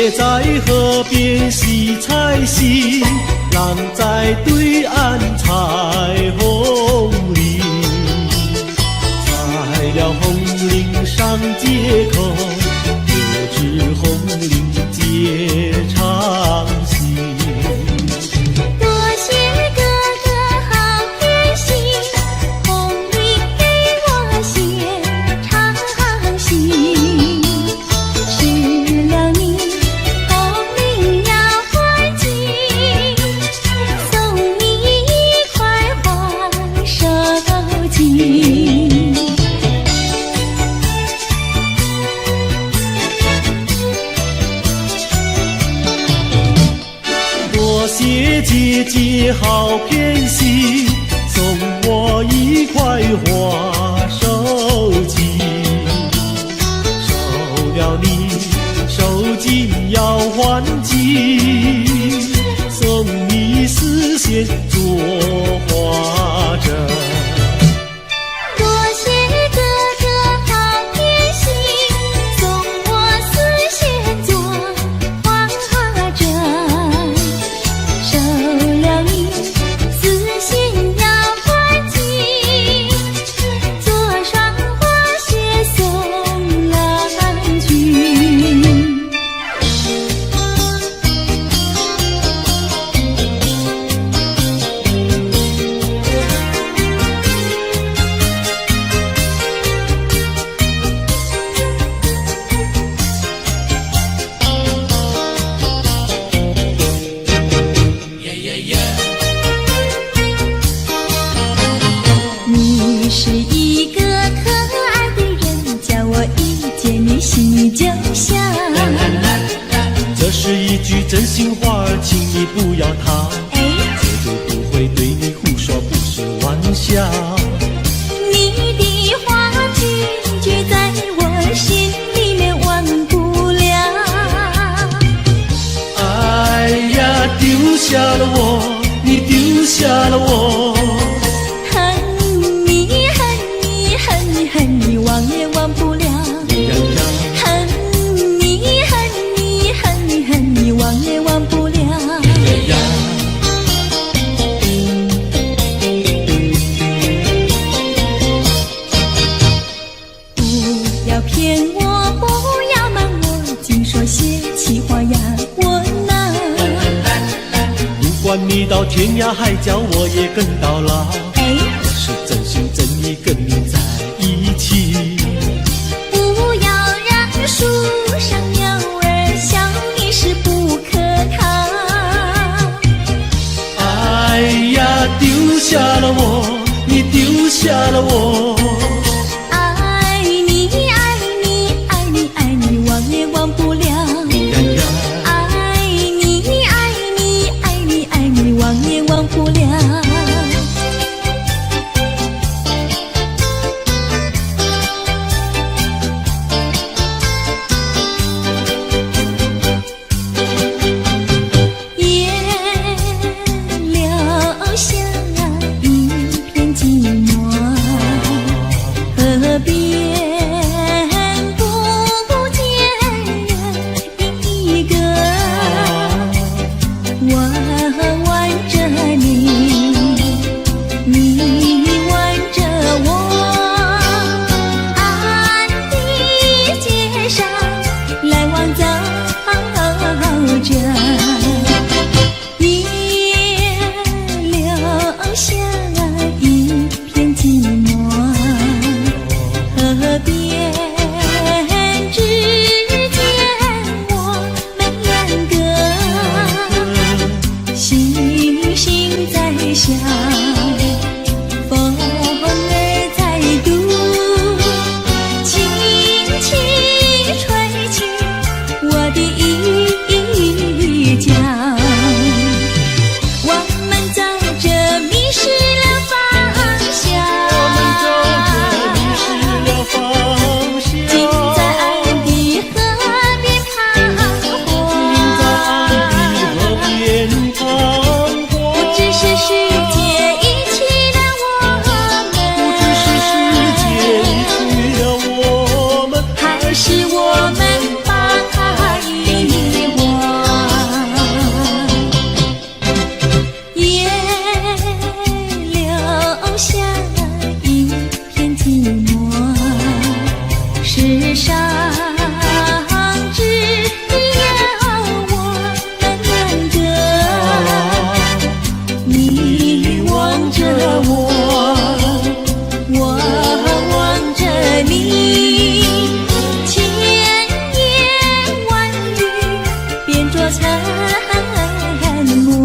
蝶在河边洗彩旗，浪在对岸采红菱。采了红菱上街口，又知红菱结长情。
多谢哥哥好偏心，红菱给我写长信。失了你，红菱要还紧，送你一块黄手巾。
多谢姐姐好偏心，送我一块花手巾。收了你手巾要还紧，送你丝线做花针。
多谢哥哥好偏心，送我丝线做花针。收了你，丝线要还紧，做双花鞋送郎君。你是一个可爱的人，叫我一见你心里就想。
这是一句真心话儿，请你不要逃，绝对不会对你胡说，不是玩笑。
你的话句句在我心里面忘不了。
哎呀，丢下了我，你丢下了我。
恨你恨你恨你恨你忘也忘不了。恨你恨你恨你恨你忘也忘不了。不要骗我，不要瞒我，净说些气话呀我呐。
不管你到天涯海角，我也跟到老。我是真心真意跟你在一起。
不要让树上鸟儿笑你是不可靠。
哎呀，丢下了我，你丢下了我。
爱你爱你爱你爱你忘也忘不了。爱你爱你爱你爱你忘也忘不了。也留下一片寂寞，河边不见人一个。我挽着你，你挽着我，安的街上来往走着，也留下一片寂寞。河边只见我们两个，星星在笑，风儿在读，轻轻吹起我的衣角。我们走着迷失了方向，竟在爱的河边彷徨。不知是世界我望着你，千言万语变作沉默。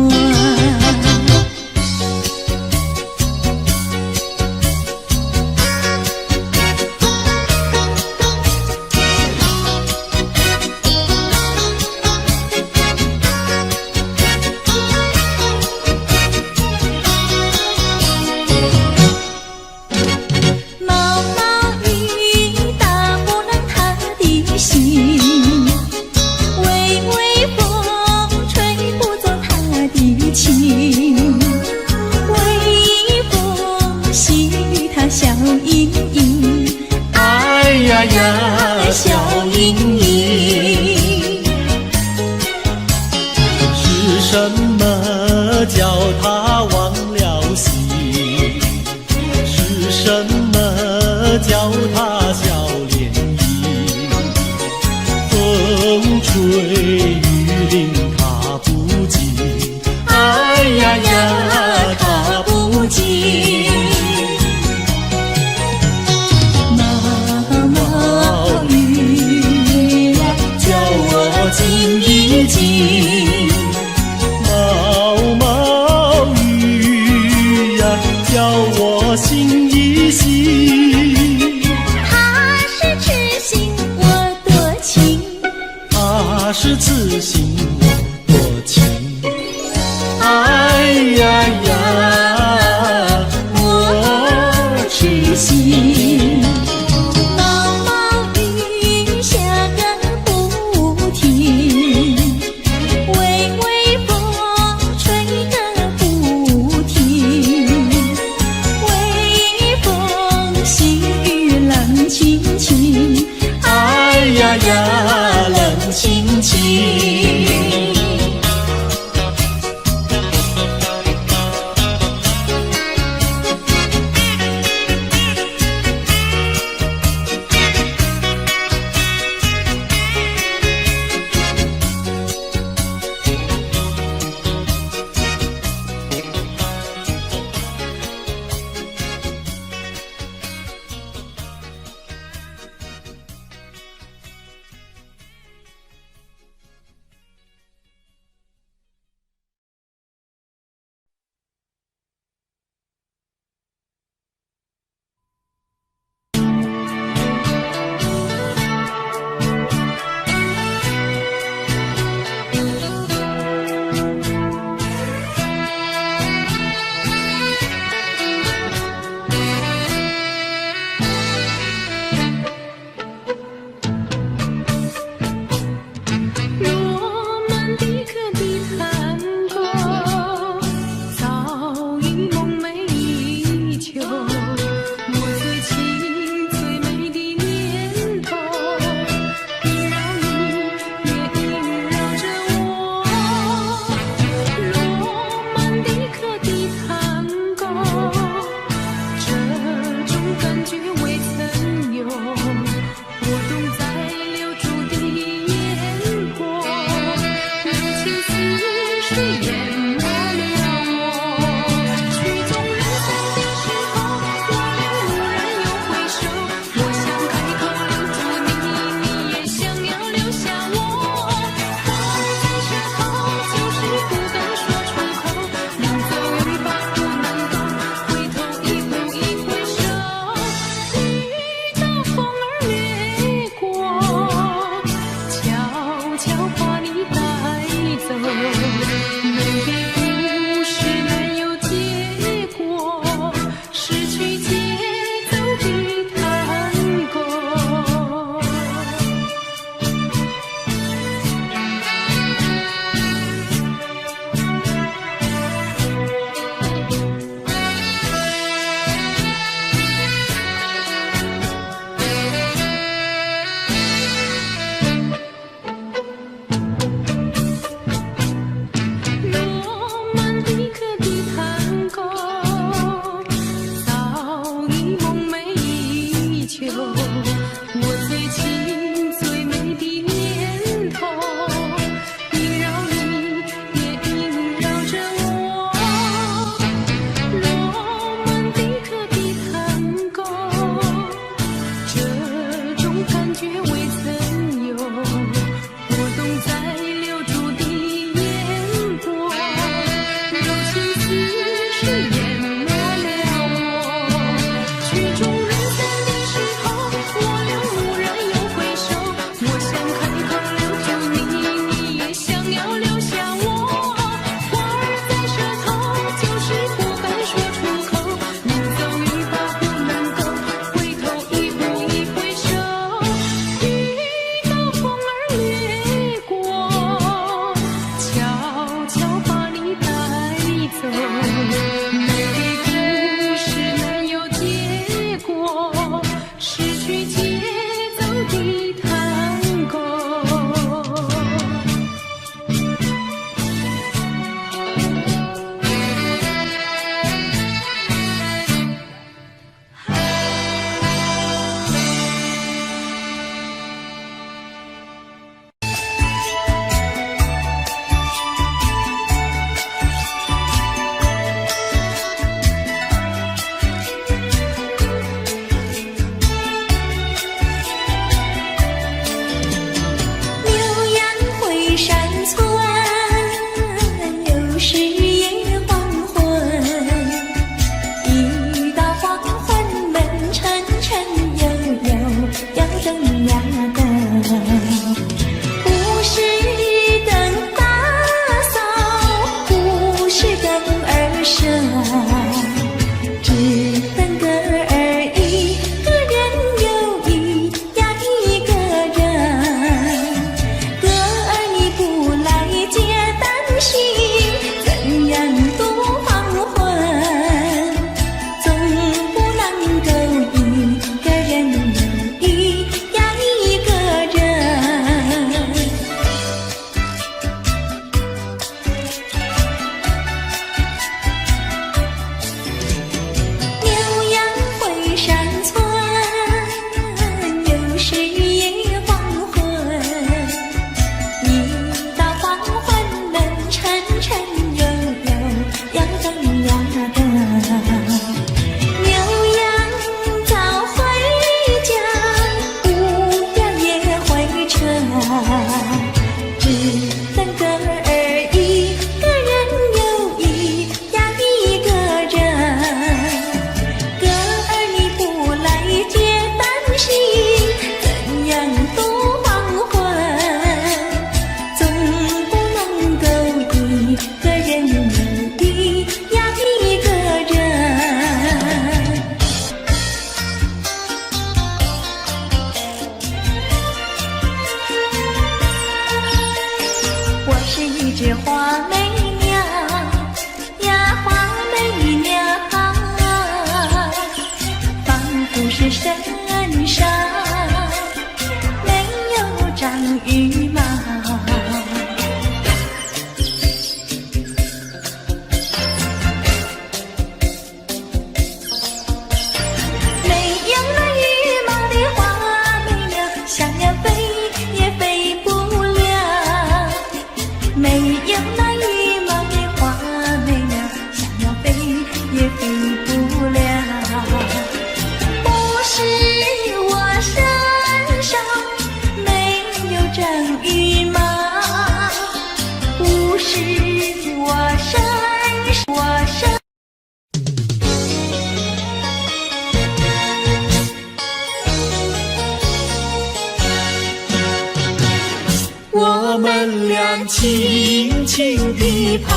轻轻地跑，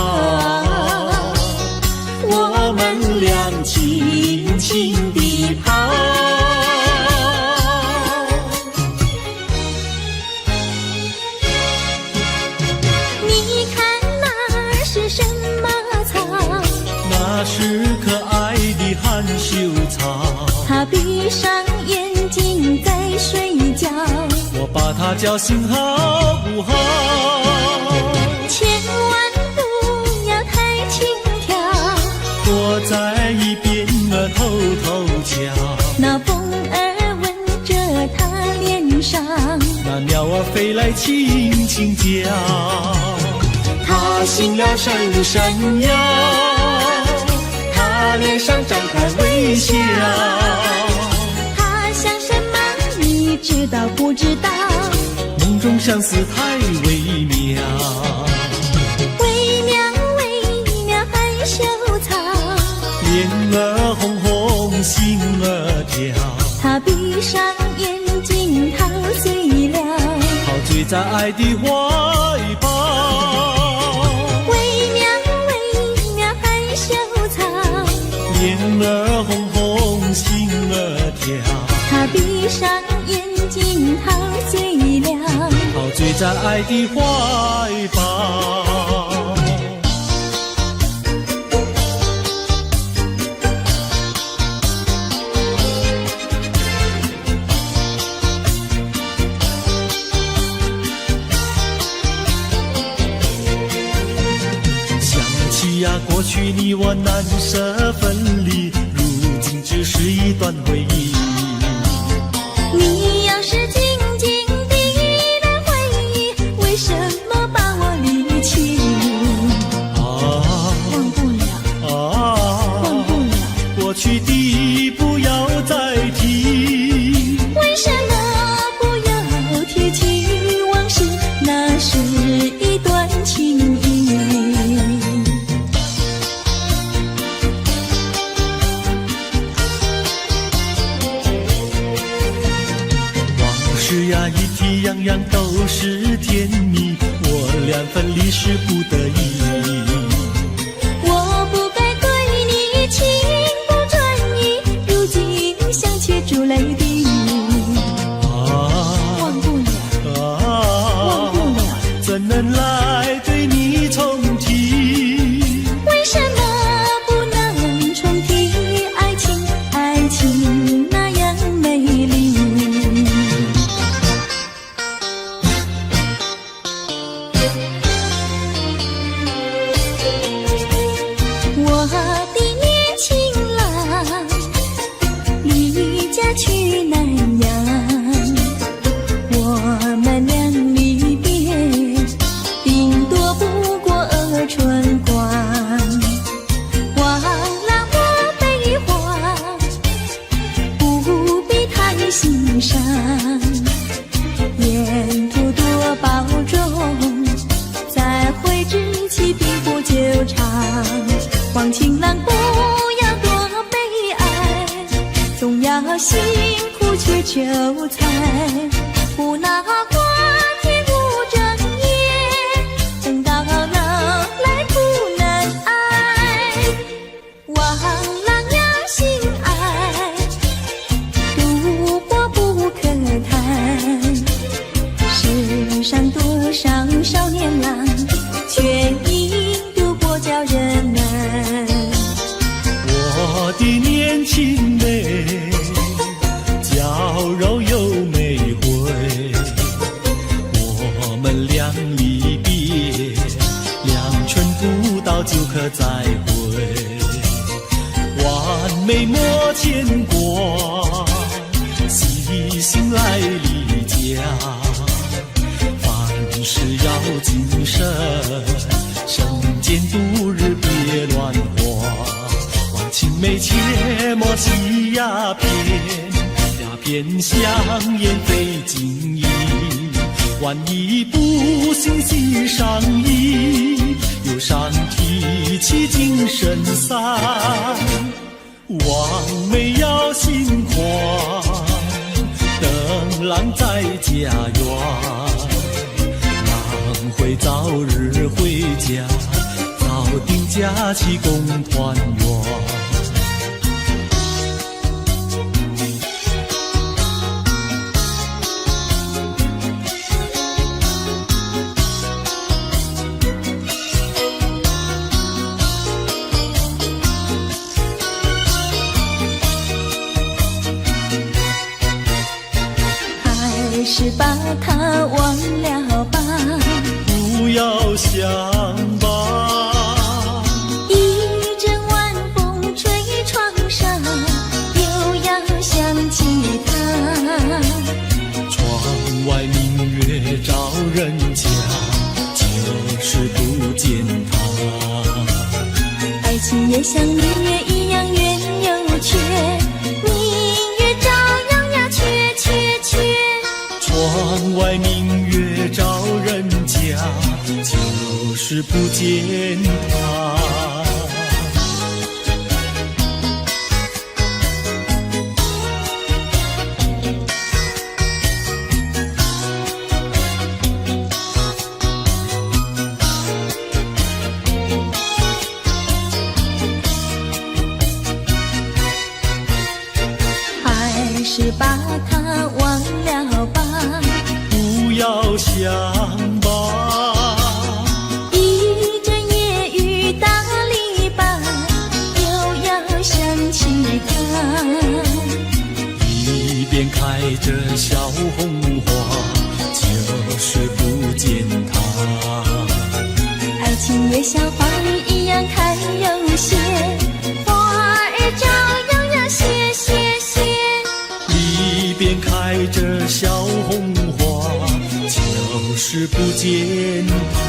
我们俩轻轻地跑。
你看那是什么草？
那是可爱的含羞草，
它闭上眼睛在睡觉，
我把它叫醒好不好？
千万不要太轻佻，
躲在一边偷偷瞧，
那风儿吻着它脸上，
那鸟儿飞来轻轻叫，它醒了伸伸腰，它脸上展开微笑。
它想什么你知道不知道？
梦中相思太微妙，
微妙微妙害羞草，
脸儿红红心儿跳，
它闭上眼睛陶醉了，
陶醉在爱的怀抱。
微妙微妙害羞草，
脸儿红红心儿跳，
它闭上眼睛陶醉了，
陶醉在爱的怀抱。想起呀，过去你我难舍分离，如今只是一段回忆。
你要是静静地来回忆，为什么把我离弃？忘不了，忘不了，
过去的不要再提，
为什么不要提起往事？那是一段情谊。
往事呀，一提样样都是甜蜜，我俩分离是不得已。
我不该对你情不转移，如今想起珠泪滴。忘不了，忘不了，
怎能来对你重提？
为什么不能重提爱情？爱情那样美丽。我的年轻郎离家去南洋，我们俩离别，顶多不过春光。忘了我悲欢，不必太心伤，沿途多保重，再会之期并不久长。望情郎不要多悲哀，总要辛苦去求财，不拿花天无正业，等到老来不能爱。望郎要心爱，独活不可叹，世上多少少年郎，却因赌博叫人难。
我的年轻妹，娇柔又美慧，我们俩离别，两春不到就可再会，完美莫牵挂，细心来离家，凡事要谨慎，身间度日别乱花。青梅切莫吸鸦片，鸦片香烟非金银。万一不幸喜上衣，忧伤提起精神散。望梅要心宽，等郎在家园，郎会早早日回家，早定假期共团圆。
还是把它忘了吧，
不要想吧，
一阵晚风吹窗上，又要想起他。
窗外明月照人家，就是不见他。
爱情也像明月一样圆又缺，明月照样呀缺缺缺。
窗外明月照人家，就是不见他。
还是把它忘了吧，
不要想吧，
一阵夜雨打篱笆，又要想起他。
一边开着小红花，就是不见他。
爱情也像花儿一样开又谢，花儿照样呀谢谢谢。
一边开着小红花，就是不见他。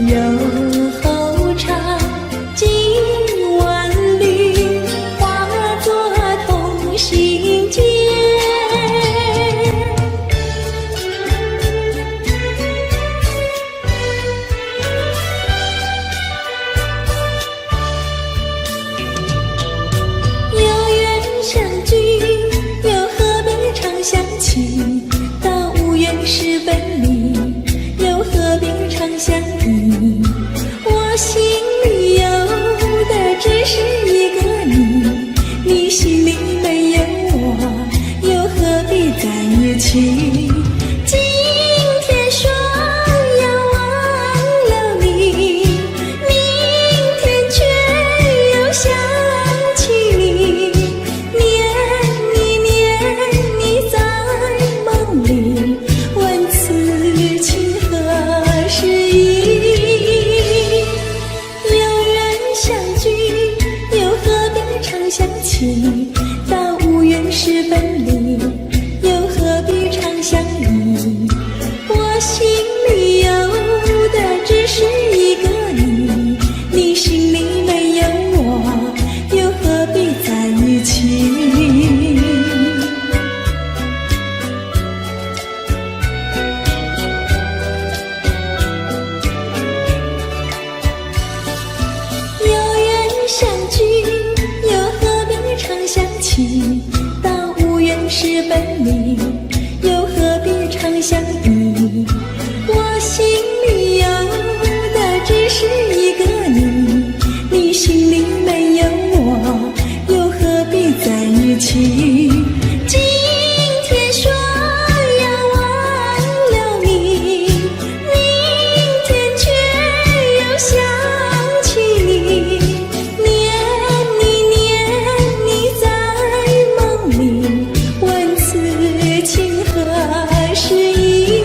又后长几万里，化作同心结。有缘相聚，又何必常相亲？到无缘时分离，又何必常相依？我心里有的只是一个你，你心里没有我，又何必在一起？今天说要忘了你，明天却又想起你，念你在梦里，问此情何时已？有缘相聚，又何必常相亲？到无缘时分离，又何必常相依？我心里有的只是一个你，你心里没有我，又何必在一起？有缘相聚，又何必常相亲？到无缘时分离，又何必常相依？我心里有的只是一个你，你心里没有我，又何必在一起？今天说要忘了你，明天却又想起你，念你在梦里，问此情何时已？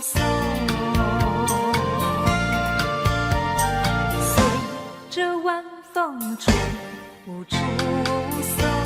所。随着晚风吹不出所。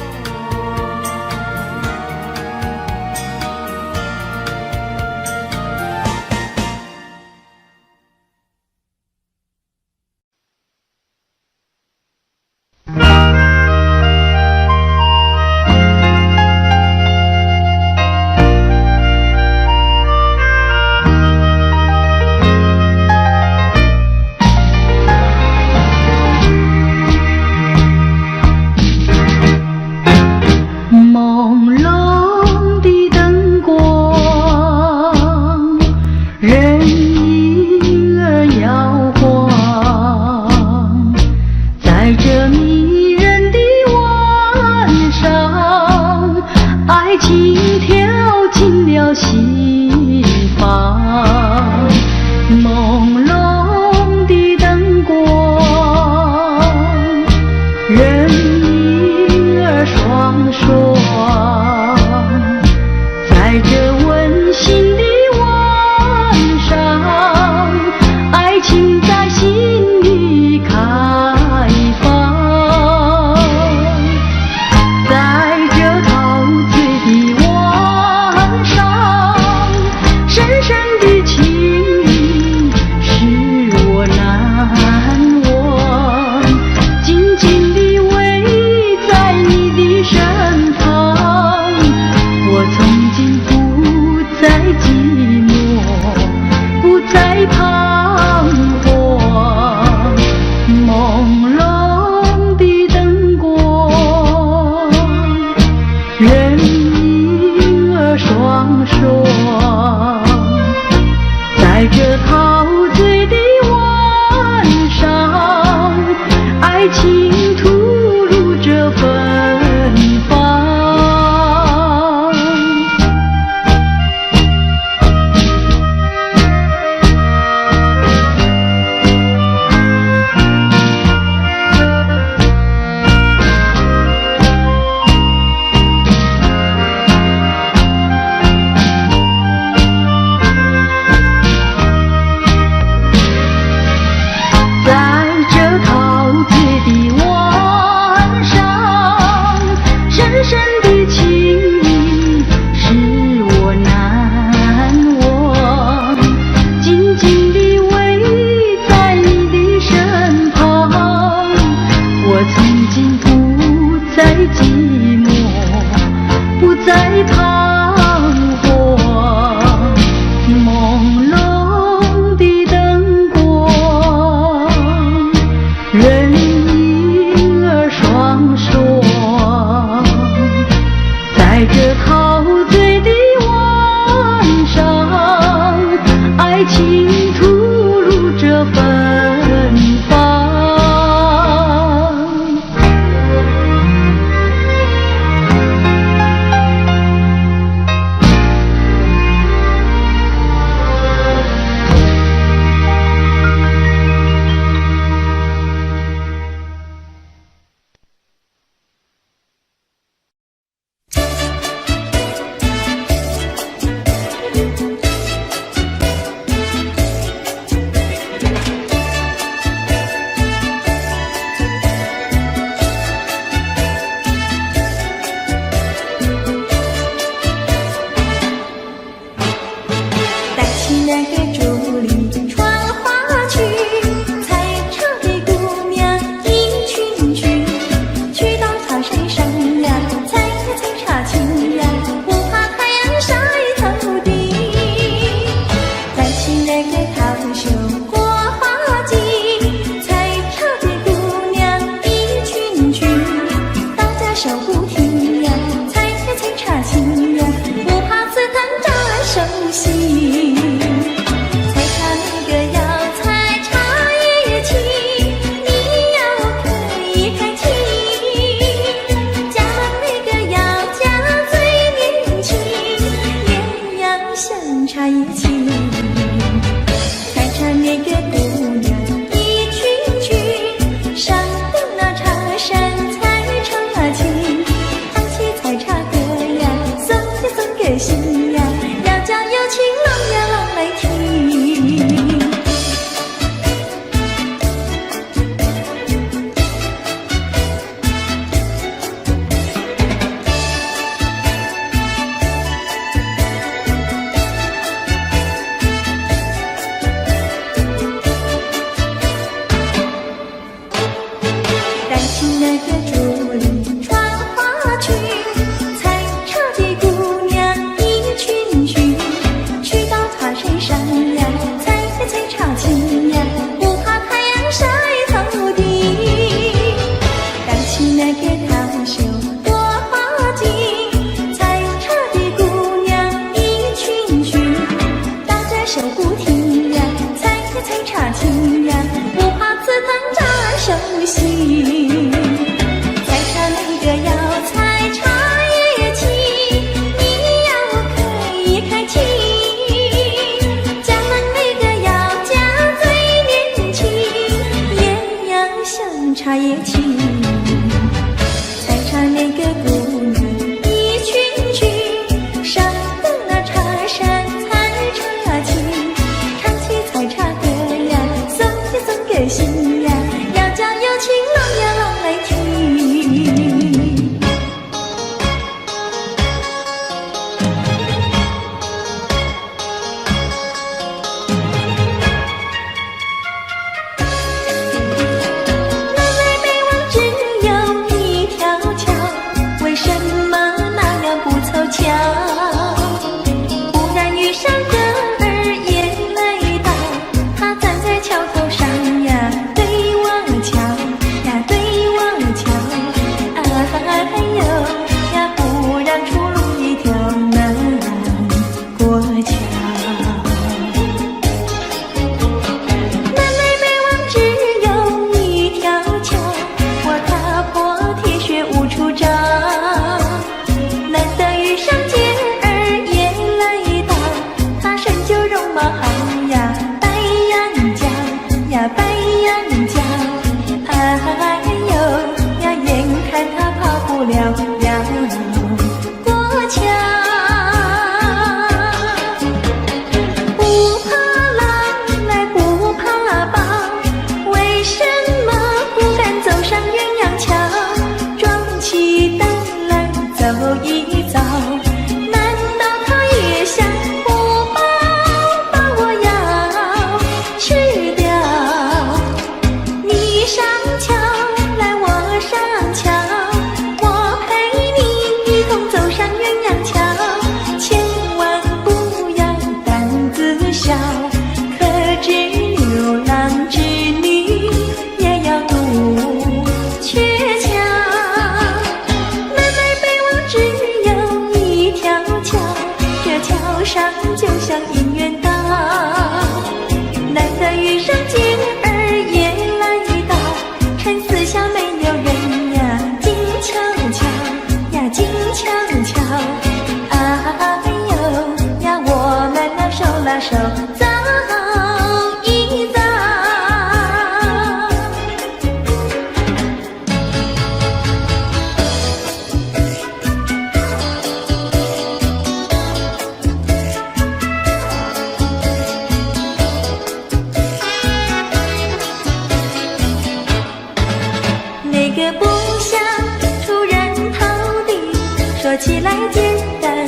说起来简单，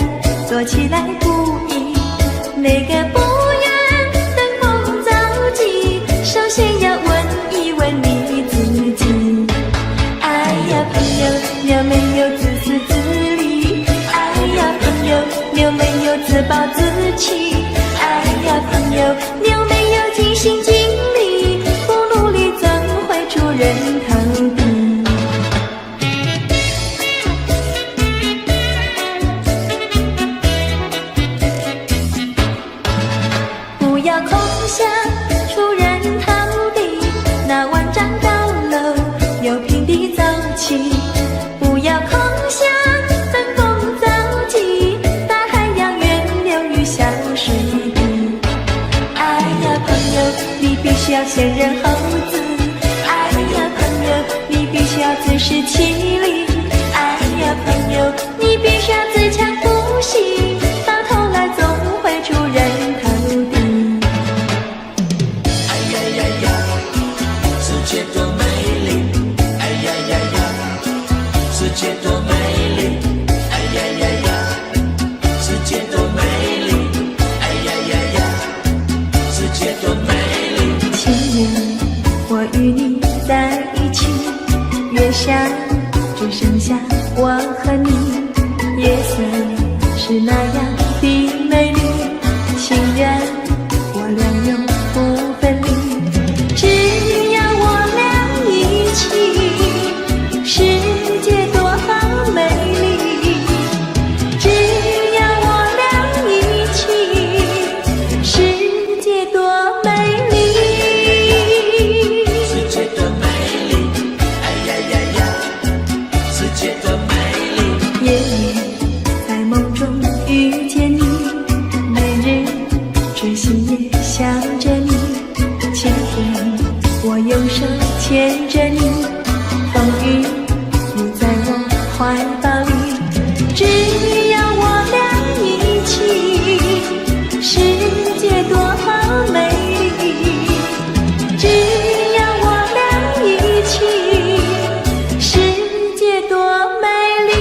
做起来不易。那个不愿登峰造极，首先要问一问你自己。哎呀，朋友，你有没有自私自利？哎呀，朋友，你有没有自暴自弃？哎呀，朋友，你有没有尽心尽力？不努力怎会出人头地？不要空想出人头地，那万丈高楼有平地走起。不要空想登峰造极，大海洋源流于小水滴。哎呀，朋友，你必须要先人后子。哎呀，朋友，你必须要自食其力。哎呀，朋友，你必须要自强不息，到头来总会出人头地。
哎呀呀呀，世界多美丽！哎呀呀呀，世界多美丽！哎呀呀呀，世界多美丽！哎呀呀呀，世界多美丽！
情人，我与你在一起，月下只剩下我和你，夜色是那样的美丽，情愿我俩永不分离。只要我俩一起，世界多美丽。只要我俩一起，世界多美丽。
世界多美丽！哎呀呀呀，世界多美丽！
夜夜在梦中遇见你，每日痴心也想着你。晴天我用手牵着你，风雨你在我怀抱里。只要我俩一起，世界多美丽。只要我俩一起，世界多美丽。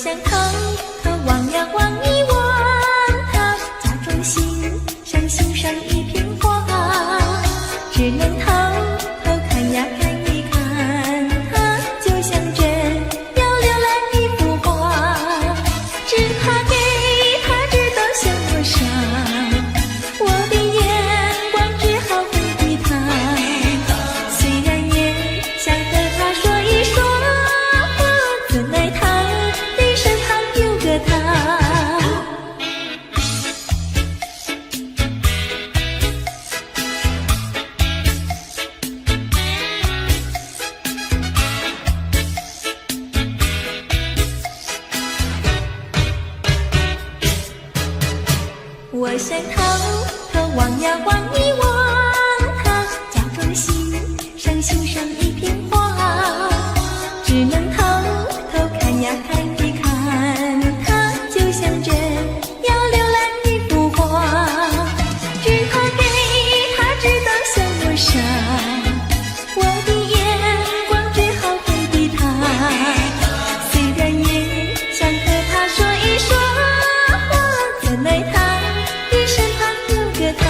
想偷偷望呀望一望他，假装欣赏欣赏一片花，只能偷偷看呀看一看他，就像真要浏览一幅画，只怕给他知道向我傻，我的眼光只好回避他，虽然也想和他说一说话，怎奈他的身旁有个他。我想偷偷望呀望一望他，假装欣赏欣赏一片花，只能偷偷看呀看一看他，就像真要浏览一幅画，只怕给他知道向我傻，我的眼光只好回避他，虽然也想和他说一说话，怎奈他身旁有个他。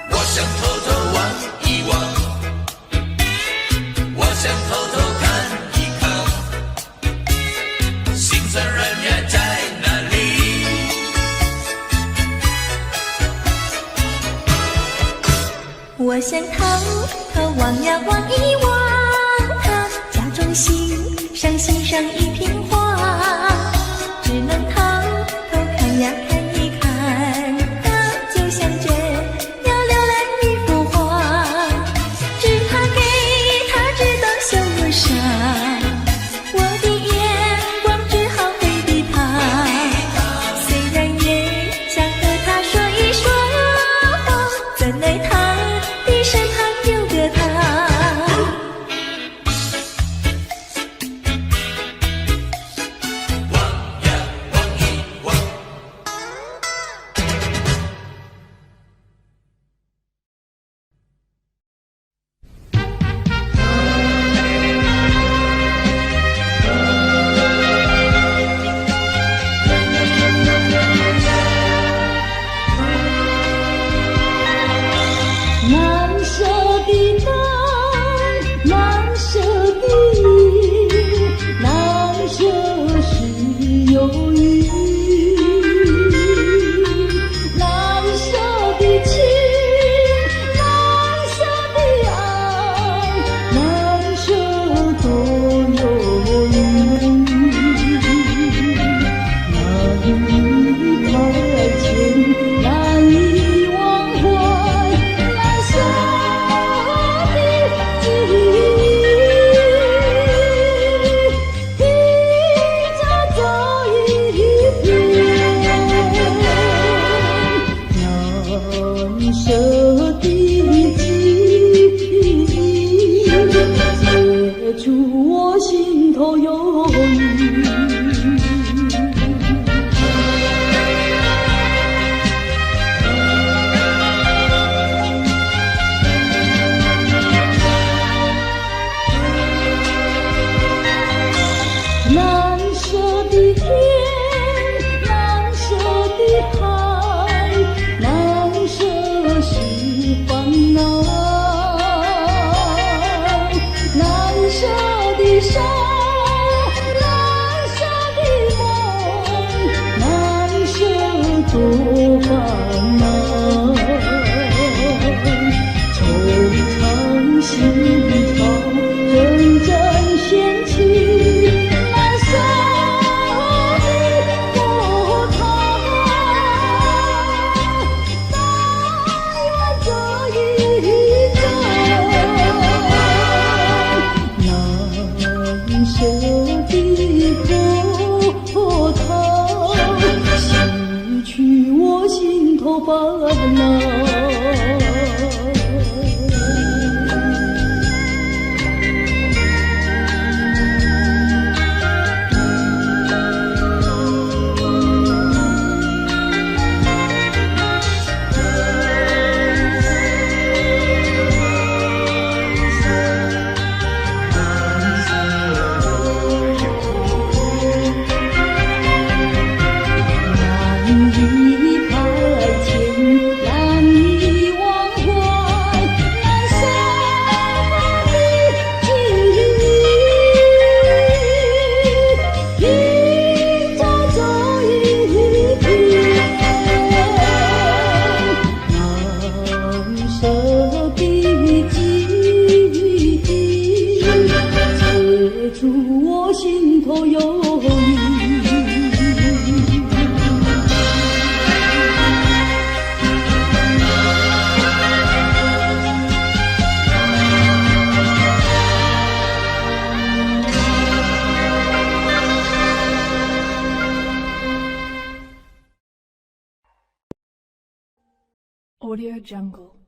我想偷偷望一望，我想偷偷看一看，心酸人也在哪里？
我想偷偷望呀望一望他，假装欣赏欣赏一片花，只能偷偷看呀看一看他，就像真要浏览一幅画，只怕给他知道向我傻，我的眼光只好回避他，虽然也想和他说一说话，怎奈他的身旁有个他。
难舍的难，难舍的难舍是忧郁，难舍的情，难舍的爱，难舍多忧郁，难以排遣，难以忘怀。难舍的记忆，写出我心头忧郁。难舍的天，难舍的海，难舍是烦恼，难舍的伤，难舍的梦，难舍多烦恼，惆怅心潮，阵阵掀起。难舍的波涛，带我这一程。难舍的波涛，洗去我心头烦恼。
Audio Jungle.